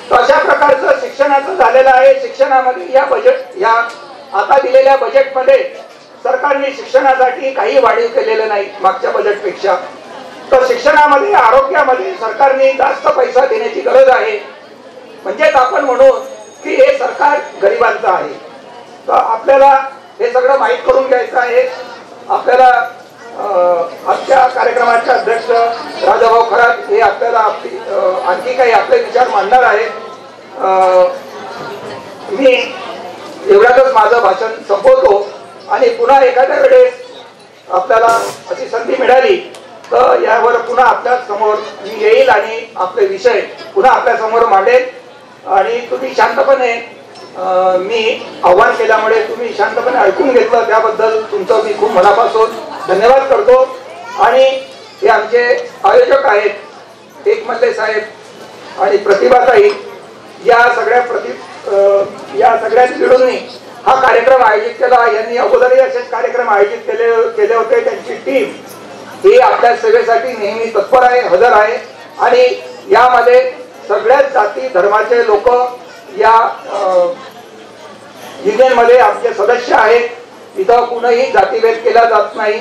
तर अशा प्रकारचं शिक्षणाचं झालेलं आहे. शिक्षणामध्ये या आता दिलेल्या बजेटमध्ये सरकारने शिक्षणासाठी काही वाढीव केलेलं नाही मागच्या बजेटपेक्षा. तर शिक्षणामध्ये, आरोग्यामध्ये सरकारने जास्त पैसा देण्याची गरज आहे. म्हणजेच आपण म्हणून की हे सरकार गरिबांचं आहे. तर आपल्याला हे सगळं माहीत करून घ्यायचं आहे. आपल्याला आजच्या कार्यक्रमाचे अध्यक्ष राजाभाऊ खरात हे आपल्याला आणखी काही आपले विचार मांडणार आहेत. मी एवढ्यातच माझं भाषण संपवतो आणि पुन्हा एखाद्या वेळेस आपल्याला अशी संधी मिळाली तर यावर पुन्हा आपल्या समोर मी येईल आणि आपले विषय पुन्हा आपल्या समोर मांडेल. आणि तुम्ही शांतपणे मी आव्हान केल्यामुळे तुम्ही शांतपणे ऐकून घेतलं त्याबद्दल तुमचं मी खूप मनापासून धन्यवाद करतो. आणि हे आमचे आयोजक आहेत एकमल्ले साहेब आणि प्रतिभाताई या सगळ्यांनी मिळून हा कार्यक्रम आयोजित केला. यांनी अगोदरही असेच कार्यक्रम आयोजित केले होते. त्यांची टीम ही आपल्या सेवेसाठी नेहमी तत्पर आहे, हजर आहे. आणि यामध्ये सगळ्याच जाती धर्माचे लोक या युनियन मध्ये आमचे सदस्य आहेत. इथं कुणीही जातीभेद केला जात नाही,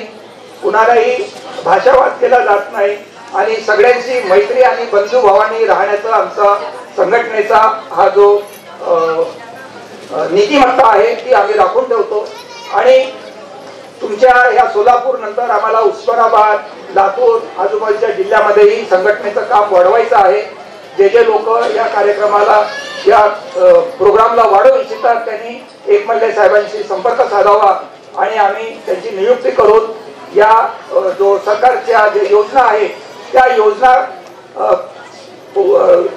कुणालाही भाषावाद केला जात नाही आणि सगळ्यांची मैत्री आणि बंधुभावाने राहण्याचा आमचा संघटनेचा हा जो नीतिमत्ता आहे ती आम्ही राखून ठेवतो. आणि तुमच्या या सोलापूर नंतर आम्हाला उस्मानाबाद, लातूर आजूबाजूच्या जिल्ह्यामध्येही संघटनेचं काम वाढवायचं आहे. जे लोक या कार्यक्रमाला या प्रोग्रामला वाढवू इच्छितात त्यांनी एकमल्ले साहेबांशी संपर्क साधावा आणि आम्ही त्यांची नियुक्ती करून या जो सरकारच्या जे योजना आहेत त्या योजना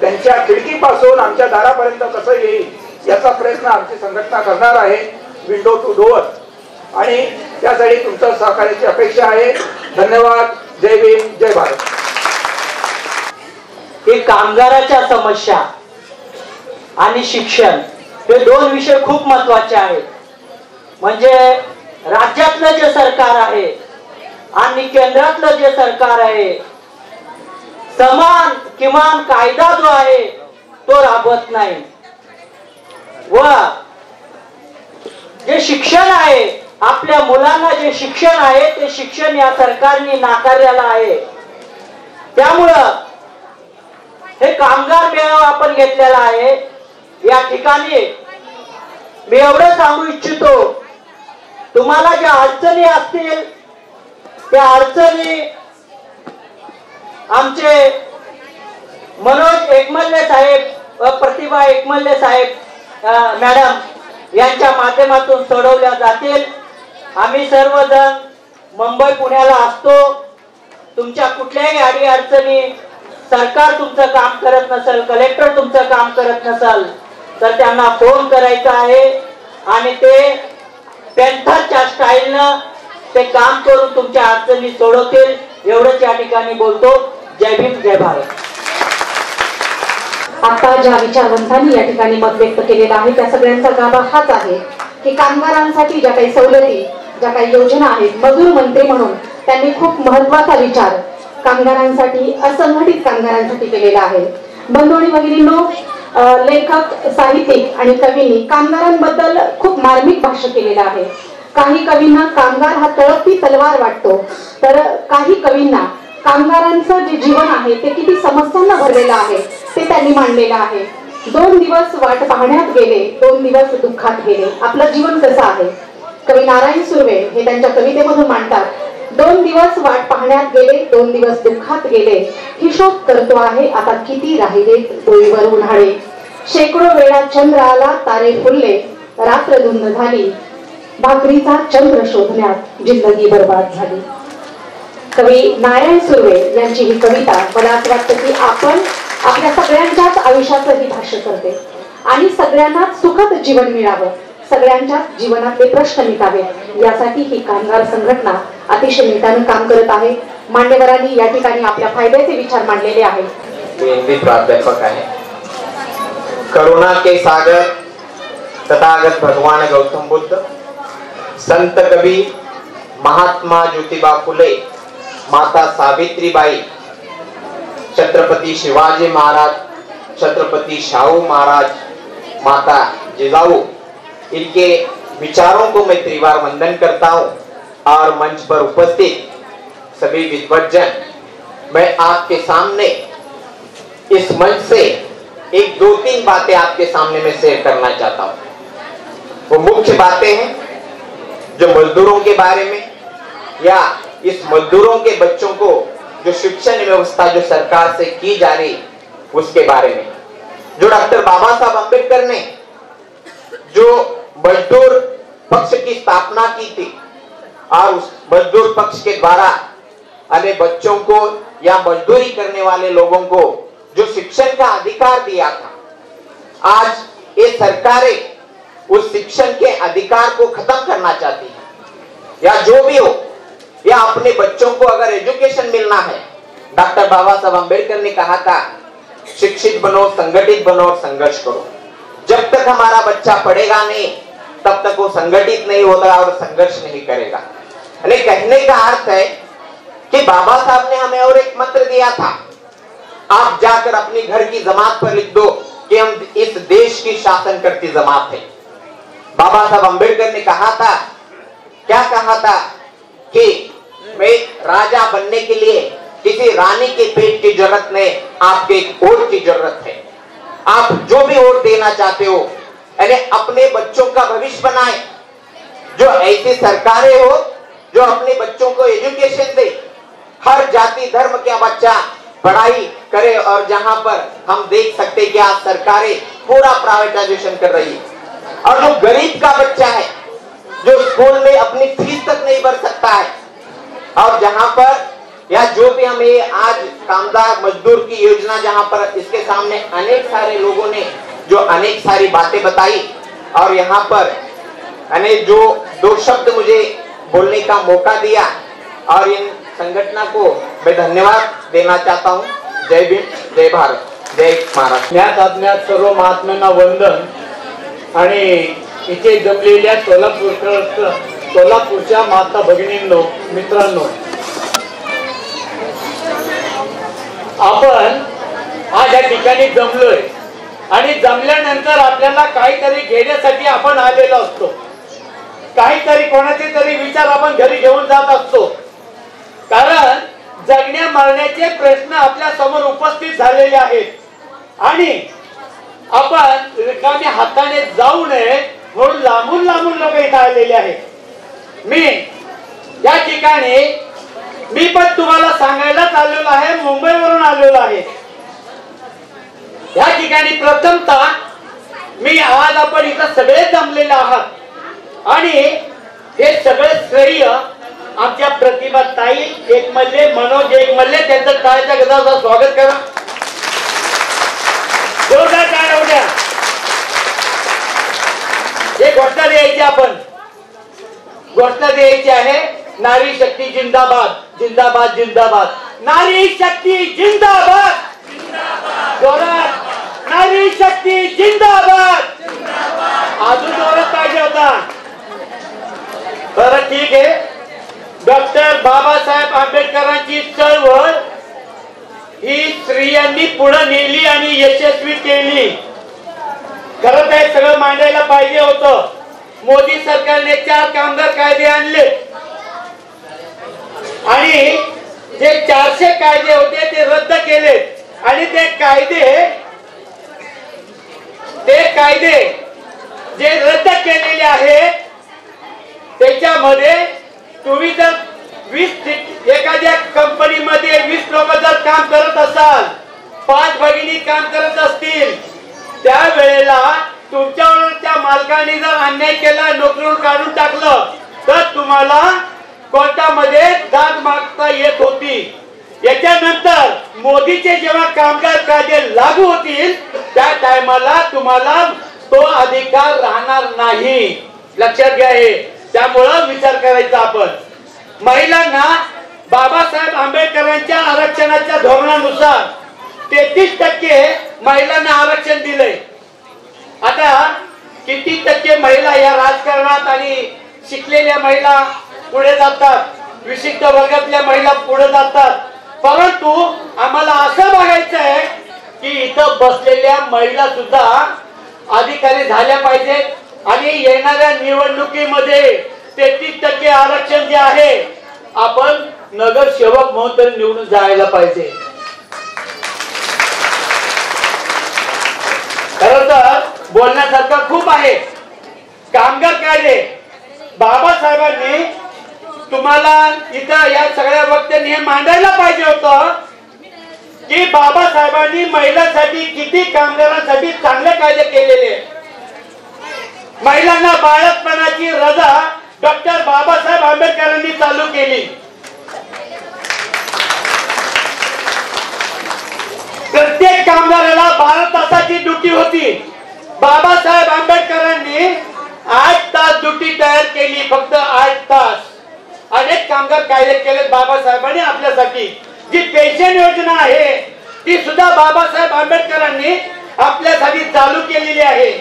त्यांच्या खिडकीपासून आमच्या दारापर्यंत कसं येईल याचा प्रयत्न आमची संघटना करणार आहे, विंडो टू डोअर. आणि त्यासाठी तुमचं सहकार्याची अपेक्षा आहे. धन्यवाद. जय भीम, जय भारत. हे कामगाराच्या समस्या आणि शिक्षण हे दोन विषय खूप महत्वाचे आहेत. म्हणजे राज्यातलं जे सरकार आहे आणि केंद्रातलं जे सरकार आहे समान किमान कायदा जो आहे तो राबवत नाही. व जे शिक्षण आहे आपल्या मुलांना जे शिक्षण आहे ते शिक्षण या सरकारने नाकारलेलं आहे. त्यामुळं हे कामगार मेळावा आपण घेतलेला आहे. या ठिकाणी मी एवढं सांगू इच्छितो तुम्हाला ज्या अडचणी असतील त्या अडचणी आमचे मनोज एकमल्ले साहेब व प्रतिभा एकमल्ले साहेब मॅडम यांच्या माध्यमातून सोडवल्या जातील. आम्ही सर्वजण मुंबई पुण्याला असतो. तुमच्या कुठल्याही अडी अडचणी सरकार तुमचं काम करत नसेल, कलेक्टर तुमचं काम करत नसेल तर त्यांना फोन करायचा आहे आणि ते पॅन्थरच्या स्टाईलनं ते काम करून तुमच्या अडचणी सोडवतील. एवढंच या ठिकाणी बोलतो. जय भीम, जय भारत. आता ज्या विचारवंतांनी या ठिकाणी मत व्यक्त केलेलं आहे त्या सगळ्यांचा गाभा हाच आहे की कामगारांसाठी ज्या काही सवलती, ज्या काही योजना आहेत, मजूर मंत्री म्हणून त्यांनी खूप महत्वाचा विचार कामगारांसाठी, असंघटित कामगारांसाठी केलेला आहे. बंधू आणि भगिनींनो, लेखक, साहित्यिक आणि कवींनी कामगारांबद्दल खूप मार्मिक भाष्य केलेलं आहे. काही कवींना कामगार हा तळपती तलवार वाटतो तर काही कवींना कामगारांचं जे जीवन आहे ते किती समस्यांना भरलेलं आहे ते त्यांनी मांडलेलं आहे. 2 दिवस वाट पाहण्यात गेले, 2 दिवस दुःखात गेले. आपलं जीवन कसं आहे? कवी नारायण सुर्वे हे त्यांच्या कवितेमधून मांडतात. 2 दिवस वाट पाहण्यात गेले, 2 दिवस दुःखात गेले. हिशोब करतो आहे आता किती राहिले डोईवर उन्हाळे. शेकडो वेळा चंद्र आला, तारे फुलले, रात्र धुंद झाली. भाकरीचा चंद्र शोधण्यात जिंदगी बर्बाद झाली. कवी नारायण सुर्वे यांची ही कविता मला असं वाटतं की आपण आपल्या सगळ्यांच्याच आयुष्याचं ही भाष्य करते आणि सगळ्यांनाच सुखद जीवन मिळावं, सगळ्यांच्याच जीवनातले प्रश्न मिटावेत यासाठी ही कामगार संघटना अतिशय निष्ठानं काम करत आहे. मान्यवरांनी या ठिकाणी आपल्या फायद्याचे विचार मांडलेले आहेत. मी हिंदी प्राध्यापक आहे. करुणा के सागर तथागत भगवान गौतम बुद्ध, संत कबीर, महात्मा ज्योतिबा फुले, माता सावित्रीबाई, छत्रपति शिवाजी महाराज, छत्रपति शाहू महाराज, माता जिजाऊ, इनके विचारों को मैं त्रिवार वंदन करता हूं. और मंच पर उपस्थित सभी विद्वज्जन, मैं आपके सामने इस मंच से एक 2-3 बातें आपके सामने में शेयर करना चाहता हूं। वो मुख्य बातें हैं जो मजदूरों के बारे में या इस मजदूरों के बच्चों को जो शिक्षण व्यवस्था जो सरकार से की जा रही उसके बारे में। जो डॉक्टर बाबा साहब अम्बेडकर ने जो मजदूर पक्ष की स्थापना की थी और उस मजदूर पक्ष के द्वारा अन्य बच्चों को या मजदूरी करने वाले लोगों को जो शिक्षण का अधिकार दिया था, आज ये सरकारें उस शिक्षण के अधिकार को खत्म करना चाहती है। या जो भी हो, या अपने बच्चों को अगर एजुकेशन मिलना है, डॉक्टर बाबा साहब अम्बेडकर ने कहा था शिक्षित बनो, संगठित बनो और संघर्ष करो। जब तक हमारा बच्चा पढ़ेगा नहीं तब तक वो संगठित नहीं होगा और संघर्ष नहीं करेगा। कहने का अर्थ है कि बाबा साहब ने हमें और एक मंत्र दिया था, आप जाकर अपनी घर की जमात पर लिख दो कि हम इस देश की शासन करती जमात है। बाबा साहब अम्बेडकर ने कहा था, क्या कहा था कि मैं राजा बनने के लिए किसी रानी के पेट की जरूरत नहीं, आपके एक वोट की जरूरत है। आप जो भी वोट देना चाहते हो अपने बच्चों का भविष्य बनाए। जो ऐसी सरकारें हो जो अपने बच्चों को एजुकेशन दे, हर जाति धर्म का बच्चा पढ़ाई करे, और जहां पर हम देख सकते कि आज सरकारें पूरा प्राइवेटाइजेशन कर रही है। और जो गरीब का बच्चा है जो स्कूल में अपनी फीस तक नहीं भर सकता है, और जहां पर या जो भी हमें आज कामगार मजदूर की योजना, जहां पर इसके सामने अनेक सारे लोगों ने जो अनेक सारी बातें बताई, और यहाँ पर जो 2 शब्द मुझे बोलने का मौका दिया, और इन संगठना को मैं धन्यवाद देना चाहता हूँ। जय भीम, जय भारत, जय महाराष्ट्र। ज्ञात अज्ञात सर्व महात्म्यांना वंदन। आणि इथे जमलेल्या सोलापूरच्या माता भगिनींनो, मित्रांनो, आपण आज या ठिकाणी जमलोय आणि जमल्यानंतर आपल्याला काहीतरी घेण्यासाठी आपण आलेलो असतो। काहीतरी कोणाचे तरी विचार आपण घरी घेऊन जात असतो, कारण जगण्या मरण्याचे प्रश्न आपल्या समोर उपस्थित झालेले आहेत आणि आपण रिकाम्या हाताने जाऊ नये म्हणून लांबून लांबून लोक इथे आलेले आहेत। या ठिकाणी मी पण तुम्हाला सांगायलाच आलेलो आहे, मुंबईवरून आलेलो आहे। या ठिकाणी प्रथमतः मी आज आपण इथं सगळे जमलेले आहात आणि हे सगळे श्रेय आमच्या प्रतिभा ताई एकमल्ले, मनोज एकमल्ले, त्यांचं टाळ्याच्या गजरात स्वागत करा, जोरदार टाळ्या होऊ द्या। एक घोषणा द्यायची, आपण घोषणा द्यायची आहे, नारी शक्ती जिंदाबाद, जिंदाबाद, जिंदाबाद, नारी शक्ती जिंदाबाद, जोरात, नारी शक्ती जिंदाबाद, अजून जोरात पाहिजे होता। बरं ठीक आहे। डॉक्टर बाबासाहेब आंबेडकरांची चळवळ ही स्त्रियांनी पुढे नेली आणि यशस्वी केली। खरं तर हे सगळं मांडायला पाहिजे होतं। मोदी सरकारने 4 कामगार कायदे आणले आणि जे 400 कायदे होते ते रद्द केले आणि ते कायदे जे रद्द केलेले आहेत त्याच्यामध्ये तुम्ही जर 20 एखाद्या कंपनीमध्ये 20 लोक जर काम करत असाल, 5 भगिनी काम करत असतील, त्यावेळेला तुमच्यावरच्या मालकाने जर अन्याय केला, नोकरीवर काढून टाकलं, तर तुम्हाला कोर्टामध्ये दाद मागता येत होती। याच्यानंतर मोदीचे जेव्हा कामगार कायदे लागू होतील त्या टायमाला तुम्हाला तो अधिकार राहणार नाही, लक्षात घ्या हे। त्यामुळे विचार करायचा आपण। महिलांना बाबासाहेब आंबेडकरांच्या आरक्षणाच्या धोरणानुसार 33% महिलांना आरक्षण दिले। आता किती टक्के महिला या राजकारणात आणि शिकलेल्या महिला पुढे जातात, विशिष्ट वर्गातल्या महिला पुढे जातात, परंतु आम्हाला असं बघायचं आहे की इथं बसलेल्या महिला सुद्धा अधिकारी झाल्या पाहिजेत आणि येणाऱ्या निवडणुकीमध्ये 33% आरक्षण जे आहे आपण नगरसेवक म्हणून निवडून जायला पाहिजे। बोलण्यासारखं खूप आहे. कामगार कायदे बाबासाहेबांनी तुम्हाला इथं या सगळ्या वक्त्यांनी हे मांडायला पाहिजे होतं की बाबासाहेबांनी महिलांसाठी किती कामगारांसाठी चांगले कायदे केलेले. महिलांना बाळंतपणाची रजा डॉक्टर बाबासाहेब आंबेडकरांनी चालू केली. प्रत्येक कामगाराला 12 तासाची ड्युटी होती. बाबासाहेब आंबेडकरांनी 8 तास ड्युटी तयार केली, फक्त 8 तास. अनेक कामगार कायदे केले बाबासाहेबांनी आपल्यासाठी. जी पेन्शन योजना आहे ती सुद्धा बाबासाहेब आंबेडकरांनी आपल्यासाठी चालू केलेली आहे.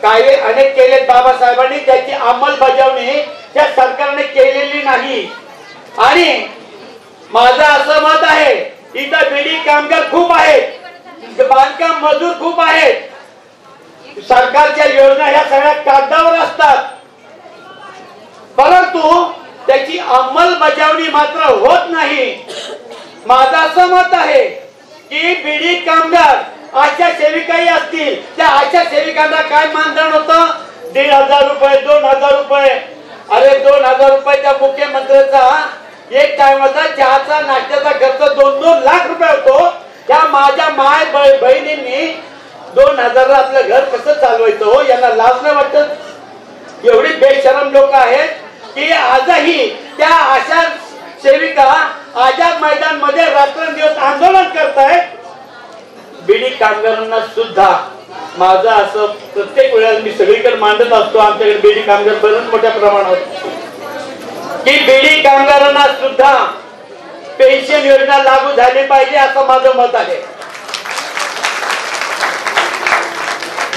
कायदे अनेक केलेत बाबासाहेबांनी, त्याची अंमलबजावणी त्या सरकारने केलेली नाही. आणि माझं असं मत आहे, इथं बिडी कामगार खूप आहेत, बांधकाम मजूर खूप आहेत. सरकारच्या योजना ह्या सगळ्या कागदावर असतात, परंतु त्याची अंमलबजावणी मात्र होत नाही. माझं असं मत आहे की बिडी कामगार आशा सेविकाही असतील, त्या आशा सेविकांना काय मानधन होतं? 1,500 रुपये, 2,000 रुपये. अरे 2,000 रुपयाच्या मुख्यमंत्र्याचा एक टायमाचा चहाचा नाश्त्याचा खर्च 2-2 लाख रुपये होतो. त्या माझ्या माय बहिणींनी 2,000 आपलं घर कसं चालवायचं हो? यांना लाज नाही वाटत? एवढी बेशरम लोक आहेत की आजही त्या आशा सेविका आझाद मैदान मध्ये रात्रंदिवस आंदोलन करतायत. बिडी कामगारांना सुद्धा माझं असं प्रत्येक वेळेला मी सगळीकडे मांडत असतो, आमच्याकडे बिडी कामगार बरेच मोठ्या प्रमाणावर, की बिडी कामगारांना सुद्धा पेन्शन योजना लागू झाली पाहिजे असं माझं मत आहे.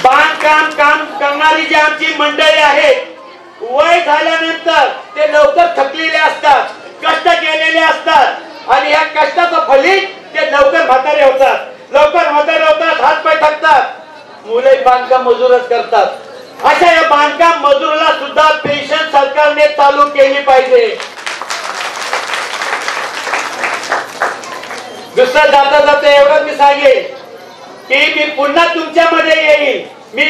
बांधकाम काम करणारी जी आमची मंडळी आहेत, वय झाल्यानंतर ते लवकर थकलेले असतात, कष्ट केलेले असतात आणि या कष्टाचं फलित ते लवकर म्हातारे होतात. हात पाय थकतात, मुले बांधकाम मजूरच करतात. अशा या बांधकाम मजुराला सुद्धा पेन्शन सरकारने चालू केली पाहिजे. दुसरं जाता जाता एवढं मी सांगेन की मी पुन्हा तुमच्यामध्ये येईल. मी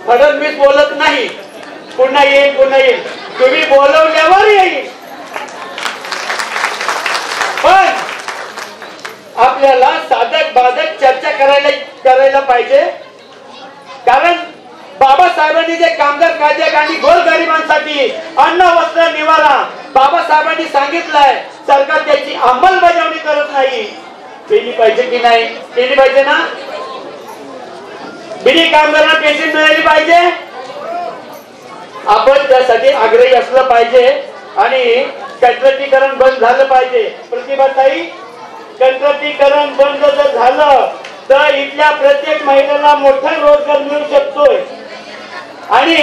फडणवीस बोलत नाही, पुन्हा येईल. तुम्ही बोलवल्यावर येईल. पण आपल्याला साधक बाधक चर्चा करायला पाहिजे. कारण बाबासाहेबांनी जे कामगार कायदे आणि गोरगरिबांसाठी अन्न वस्त्र निवारा बाबासाहेबांनी सांगितलंय, सरकार त्याची अंमलबजावणी करत नाही. केली पाहिजे की नाही? केली पाहिजे ना? बिडी कामगारांना पेन्शन मिळाली पाहिजे. आपण त्यासाठी आग्रही असलं पाहिजे आणि कंत्राटीकरण बंद झालं पाहिजे. प्रतिभाताई, कंत्राटीकरण बंद जर झालं तर इथल्या प्रत्येक महिलेला मोठा रोजगार मिळू शकतोय. आणि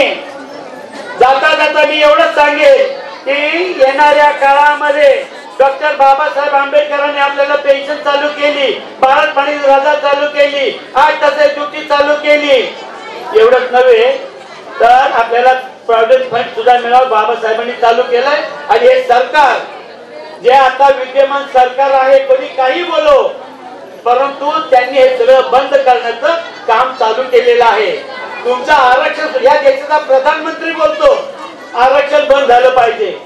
जाता जाता मी एवढंच सांगेन की येणाऱ्या काळामध्ये डॉक्टर बाबासाहेब आंबेडकरांनी आपल्याला पेन्शन चालू केली, बाळंतपणाची रजा चालू केली, 8 तासाची ड्युटी चालू केली. एवढंच नव्हे तर आपल्याला प्रॉव्हिडंट फंड सुद्धा मिळावं बाबासाहेबांनी चालू केलंय. आणि हे सरकार जे आता विद्यमान सरकार आहे, कोणी काही बोलो, परंतु त्यांनी हे सगळं बंद करण्याचं काम चालू केलेलं आहे. तुमचं आरक्षण, या देशाचा प्रधानमंत्री बोलतो आरक्षण बंद झालं पाहिजे.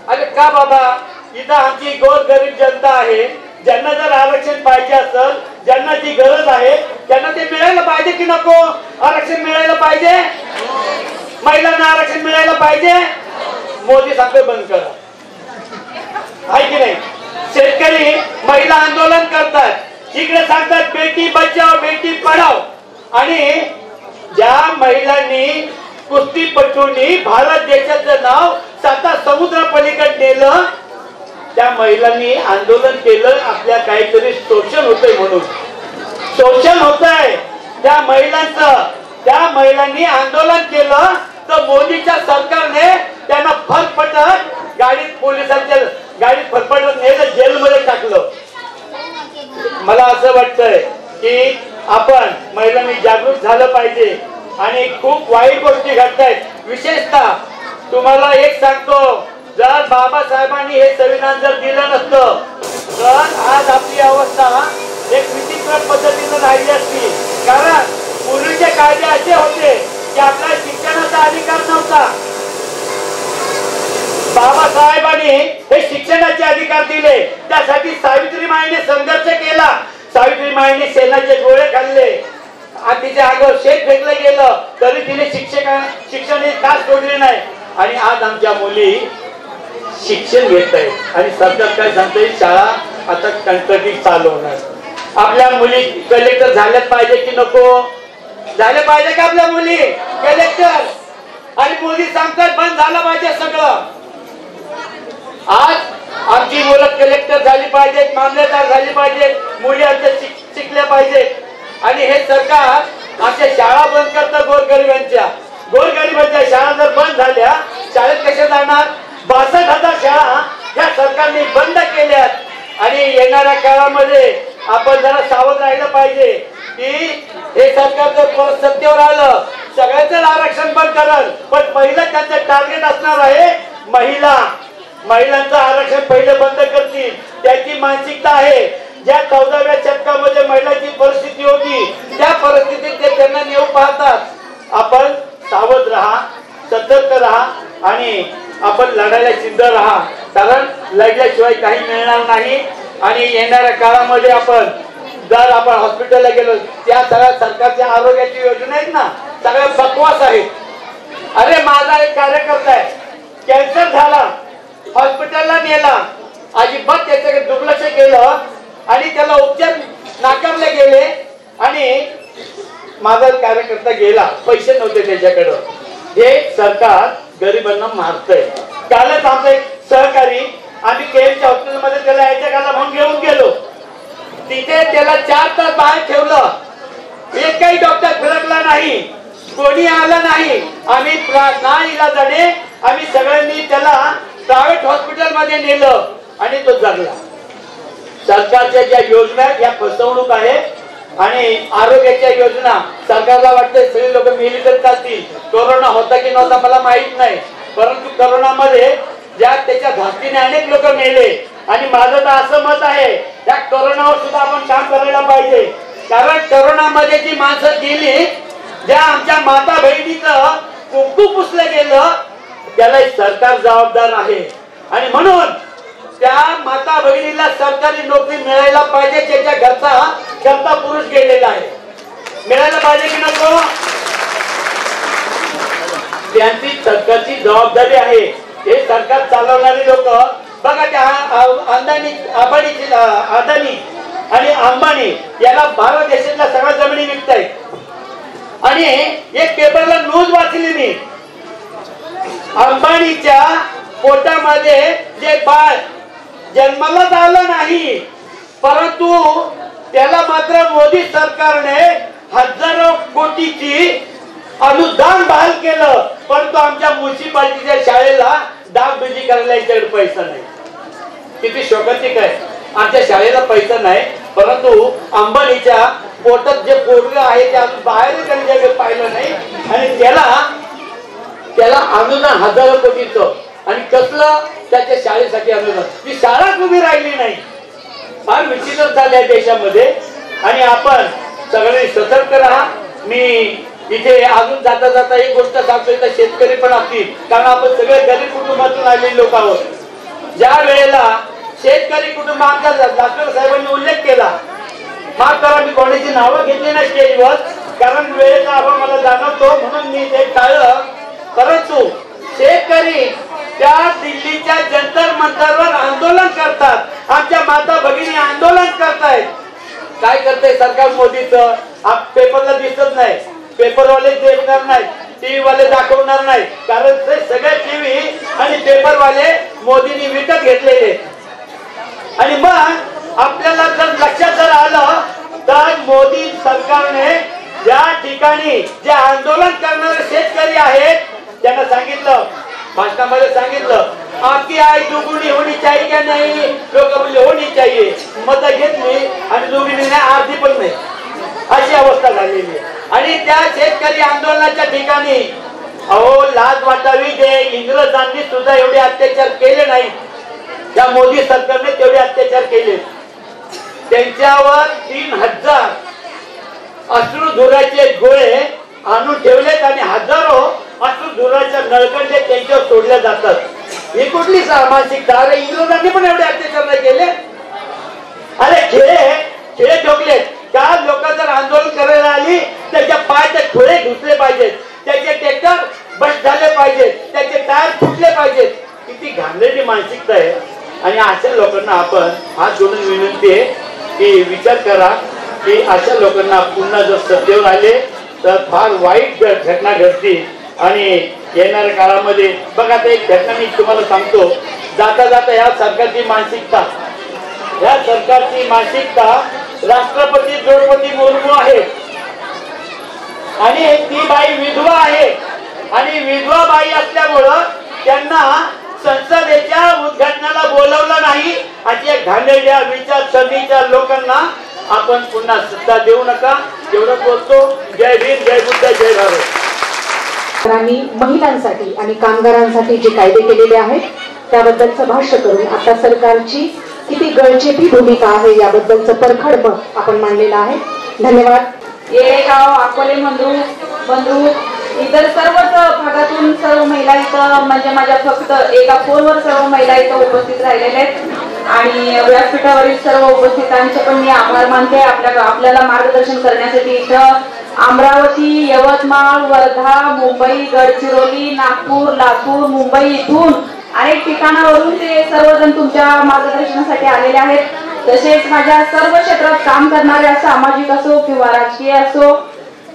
अरे का बाबा, इथं आमची गोरगरीब जनता आहे, ज्यांना जर आरक्षण पाहिजे असेल, ज्यांना जी गरज आहे त्यांना ते मिळायला पाहिजे की नको? आरक्षण मिळायला पाहिजे, महिलांना आरक्षण मिळायला पाहिजे. मोदी सांगते बंद करा, आहे की नाही? शेतकरी महिला आंदोलन करतात, इकडे सांगतात बेटी बचाओ बेटी पढाओ. आणि ज्या महिलांनी कुस्तीपटूंनी भारत देशाचं नाव 7 समुद्र पलीकडे नेलं, त्या महिलांनी आंदोलन केलं. आपल्या काहीतरी शोषण होतंय म्हणून, शोषण होतंय त्या महिलांचं. त्या महिलांनी आंदोलन केलं तर मोदीच्या सरकारने त्यांना फरफटत गाडीत, पोलिसांच्या गाडीत फरफटत नेलं, जेलमध्ये टाकलं. मला असं वाटतंय की आपण महिलांनी जागृत झालं पाहिजे. आणि खूप वाईट गोष्टी घडतायत. विशेषतः तुम्हाला एक सांगतो, जर बाबासाहेबांनी हे संविधान जर दिलं नसतं तर आज आपली अवस्था एक विचित्र पद्धतीने राहिली असती. कारण पूर्वीचे कायदे असे होते की आपला शिक्षणाचा अधिकार नव्हता. बाबासाहेबांनी हे शिक्षणाचे अधिकार दिले. त्यासाठी सावित्रीमाईने संघर्ष केला. सावित्रीमाईने सेनाचे गोळे खाल्ले. तिच्या अंगावर शेत फेकलं गेलं तरी तिने शिक्षण हे का सोडले नाही. आणि आज आमच्या मुली शिक्षण घेत आहेत आणि सरकार काय सांगतंय शाळा आता कंत्राटी चालू होणार. आपल्या मुली कलेक्टर झाल्याच पाहिजे की नको? झाले पाहिजे का आपल्या मुली कलेक्टर? आणि मोदी सांगतात बंद झालं पाहिजे सगळं. आज आमची मुलं कलेक्टर झाली पाहिजेत, मामलेदार झाली पाहिजेत, मुली आमच्या शिकल्या पाहिजेत. आणि हे सरकार आमच्या शाळा बंद करतं गोरगरिबांच्या शाळा जर बंद झाल्या शाळेत कशा जाणार? 62,000 शाळा या सरकारने बंद केल्यात. आणि येणाऱ्या काळामध्ये आपण जरा सावध राहिलं पाहिजे की हे सरकार जर परत सत्तेवर आलं सगळ्यांचं आरक्षण बंद करल. पण पहिलं त्यांचं टार्गेट असणार आहे महिलांचं आरक्षण पहिलं बंद करतील. त्यांची मानसिकता आहे. ज्या 14व्या शतकामध्ये महिलांची परिस्थिती होती त्या परिस्थितीत ते त्यांना नेऊ पाहतात. आपण सावध राहा, सतर्क राहा आणि आपण लढायला सिद्ध राहा. कारण लढल्याशिवाय काही मिळणार नाही. आणि येणाऱ्या काळामध्ये जर आपण हॉस्पिटलला गेलो त्या सगळ्या सरकारच्या आरोग्याची योजना आहेत ना सगळ्या बकवास आहेत. अरे माझा एक कार्यकर्ता आहे, कॅन्सर झाला, हॉस्पिटलला नेला, अजिबात त्याच्याकडे दुर्लक्ष केलं आणि त्याला उपचार नाकारले गेले. आणि माझा कार्यकर्ता गेला, पैसे नव्हते त्याच्याकडं. हे सरकार गरिबांना मारतंय. कालच आमचा एक सहकारी आम्ही केएमच्या हॉस्पिटलमध्ये त्याला यायच्या काला म्हणून घेऊन गेलो. तिथे त्याला 4 तास बाहेर ठेवलं. एकही डॉक्टर फिरकला नाही, कोणी आलं नाही. आम्ही नाइलाजाने आम्ही सगळ्यांनी त्याला प्रायव्हेट हॉस्पिटल मध्ये नेलं आणि तो जगला. सरकारच्या ज्या योजना या फसवणूक आहे. आणि आरोग्याच्या योजना सरकारला वाटतंय सगळे लोक मेली तर चालतील. कोरोना होता की नव्हता मला माहित नाही, परंतु कोरोनामध्ये ज्या त्याच्या धास्तीने अनेक लोक मेले. आणि माझं तर असं मत आहे त्या कोरोनावर सुद्धा आपण काम करायला पाहिजे. कारण कोरोनामध्ये जी माणसं गेली, ज्या आमच्या माता बहिणीचं कुंकू पुसलं गेलं त्याला सरकार जबाबदार आहे. आणि म्हणून त्या माता बहिणीला सरकारी नोकरी मिळायला पाहिजे. त्याच्या घरचा पुरुष गेलेला आहे, मिळायला पाहिजे की नको? त्यांची सरकारची जबाबदारी आहे. हे सरकार चालवणारे लोक बघा त्या अदानी आणि अंबानी याला भारत देशातल्या सगळ्या जमिनी विकतायत. आणि एक पेपरला न्यूज वाचली मी, अंबानीच्या पोटामध्ये जे बाळ जन्मालाच आलं नाही परंतु त्याला मात्र मोदी सरकारने हजारो कोटीची अनुदान बहाल केलं. परंतु आमच्या म्युन्सिपाल्टीच्या शाळेला डागडुजी करायला याच्याकडे पैसा नाही. किती शोकांतिक आहे. आमच्या शाळेला पैसा नाही परंतु अंबानीच्या पोटात जे पोरगं आहे ते अजून बाहेर त्यांच्याकडे पाहिलं नाही. आणि त्याला अनुदान हजारो कोटीचं. आणि कसलं त्याच्या शाळेसाठी अनुदान. ती शाळाच उभी राहिली नाही. फार विचित्र झाले देशामध्ये. आणि आपण सगळे सतर्क राहा. मी इथे अजून जाता जाता एक गोष्ट सांगतो, इथं शेतकरी पण असतील कारण आपण सगळे गरीब कुटुंबातून आलेले लोक आहोत. ज्या वेळेला शेतकरी कुटुंबांचा डॉक्टर साहेबांनी उल्लेख केला, माफ करा मी कोणाची नावं घेतली नाही स्टेजवर कारण वेळेचा अभाव मला जाणवतो म्हणून मी ते टाळलं. परंतु शेतकरी त्या दिल्लीच्या जंतर मंतरवर आंदोलन करतात. आमच्या माता भगिनी आंदोलन करतायत. काय करते सरकार मोदीचं? पेपरला दिसत नाही, पेपरवाले देखणार नाही, टीव्ही वाले दाखवणार नाही कारण ते सगळे टीव्ही आणि पेपरवाले मोदींनी विकत घेतलेले. आणि मग आपल्याला जर लक्षात जर आलं तर मोदी सरकारने ज्या ठिकाणी जे आंदोलन करणारे शेतकरी आहेत त्यांना सांगितलं, भाषणामध्ये सांगितलं आपकी आय दुगुनी होनी चाहिए क्या नाही? लोक बोलले होनी चाहिए. मतं घेतली आणि दुगुनी नाही अर्धी पण नाही अशी अवस्था झालेली आहे. आणि त्या शेतकरी आंदोलनाच्या ठिकाणी अहो लाज वाटावी दे, इंग्रजांनी सुद्धा एवढे अत्याचार केले नाही. त्या मोदी सरकारने तेवढे अत्याचार केले. त्यांच्यावर 3000 अश्रुधुराचे गोळे आणून ठेवलेत आणि हजारो अश्रू धुराच्या नळकंडे त्यांच्यावर सोडल्या जातात. ही कुठली मानसिकता? अरे इंग्रजांनी पण एवढे अत्याचार नाही केले. अरे खेळे ठोकलेत का? लोक जर आंदोलन करायला आली त्याच्या पायाचे थोडे घुसले पाहिजेत, त्याचे ट्रॅक्टर बस झाले पाहिजेत, त्याचे टायर फुटले पाहिजेत. किती घाणेरडी मानसिकता आहे. आणि अशा लोकांना आपण हात जोडून विनंती आहे की विचार करा की अशा लोकांना पुन्हा जर सत्तेवर आले तर फार वाईट घटना घडतील. आणि येणाऱ्या काळामध्ये बघा, आता एक घटना मी तुम्हाला सांगतो. जाता जाता या सरकारची मानसिकता राष्ट्रपती द्रौपदी मुर्मू आहे आणि ती बाई विधवा आहे. आणि विधवा बाई असल्यामुळं त्यांना संसदेच्या उद्घाटनाला बोलवलं नाही. अशा घाणेरड्या विचारसरणीच्या लोकांना आपण पुन्हा सत्ता देऊ नका. एवढं बोलतो. जय भीम, जय बुद्ध, जय भारत. महिलांसाठी आणि कामगारांसाठी जे कायदे केलेले आहेत त्याबद्दलचं भाष्य करून आता सरकारची किती गळचेपी भूमिका आहे याबद्दलचं परखड मत आपण मांडलेलं आहे. धन्यवाद. येळेगाव, अकोले, मंद्रुक इतर सर्वच भागातून सर्व महिला इथं म्हणजे माझ्या फक्त एका फोनवर सर्व महिला इथं उपस्थित राहिलेल्या आहेत आणि व्यासपीठावरील सर्व उपस्थितांचे पण मी आभार मानते. आपल्याला मार्गदर्शन करण्यासाठी इथं अमरावती, यवतमाळ, वर्धा, मुंबई, गडचिरोली, नागपूर, लातूर, मुंबई इथून अनेक ठिकाणावरून ते सर्वजण तुमच्या मार्गदर्शनासाठी आलेले आहेत. तसेच माझ्या सर्व क्षेत्रात काम करणाऱ्या सामाजिक असो किंवा राजकीय असो,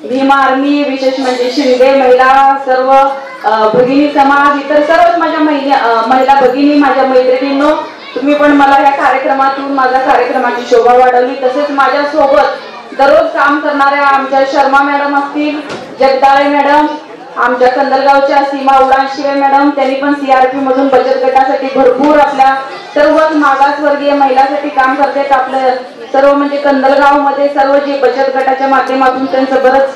भीम आर्मी, विशेष म्हणजे शिंदे महिला, सर्व भगिनी समाज, इतर सर्वच माझ्या महिला भगिनी, माझ्या मैत्रिणींनो, तुम्ही पण मला या कार्यक्रमातून माझ्या कार्यक्रमाची शोभा वाढवली. तसेच माझ्या सोबत दररोज काम करणाऱ्या आमच्या शर्मा मॅडम असतील, जगदाळे मॅडम, आमच्या कंदलगावच्या सीमा उडानशिवे मॅडम, त्यांनी पण CRP मधून बचत गटासाठी भरपूर आपल्या सर्वच मागासवर्गीय महिलांसाठी काम करतात. आपलं सर्व म्हणजे कंदलगाव मध्ये सर्व जे बचत गटाच्या माध्यमातून त्यांचं बरंच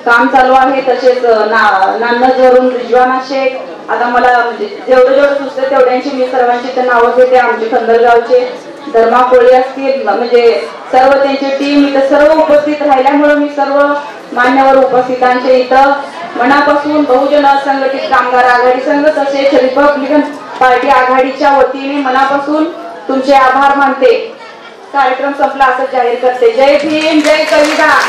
काम चालू आहे. तसेच नान्नजवरून रिजवाना शेख, आता मला म्हणजे जेवढं सुचते तेवढ्यांची मी सर्वांची त्यांना नावं देते. आमचे कंदलगावचे धर्मा कोळी असतील, म्हणजे सर्व त्यांची टीम इथं सर्व उपस्थित राहिल्यामुळे मी सर्व मान्यवर उपस्थितांचे इथं मनापासून बहुजन असंघटित कामगार आघाडी संघ तसेच रिपब्लिकन पार्टी आघाडीच्या वतीने मनापासून तुमचे आभार मानते. कार्यक्रम संपला असं जाहीर करते. जय भीम, जय संविधान.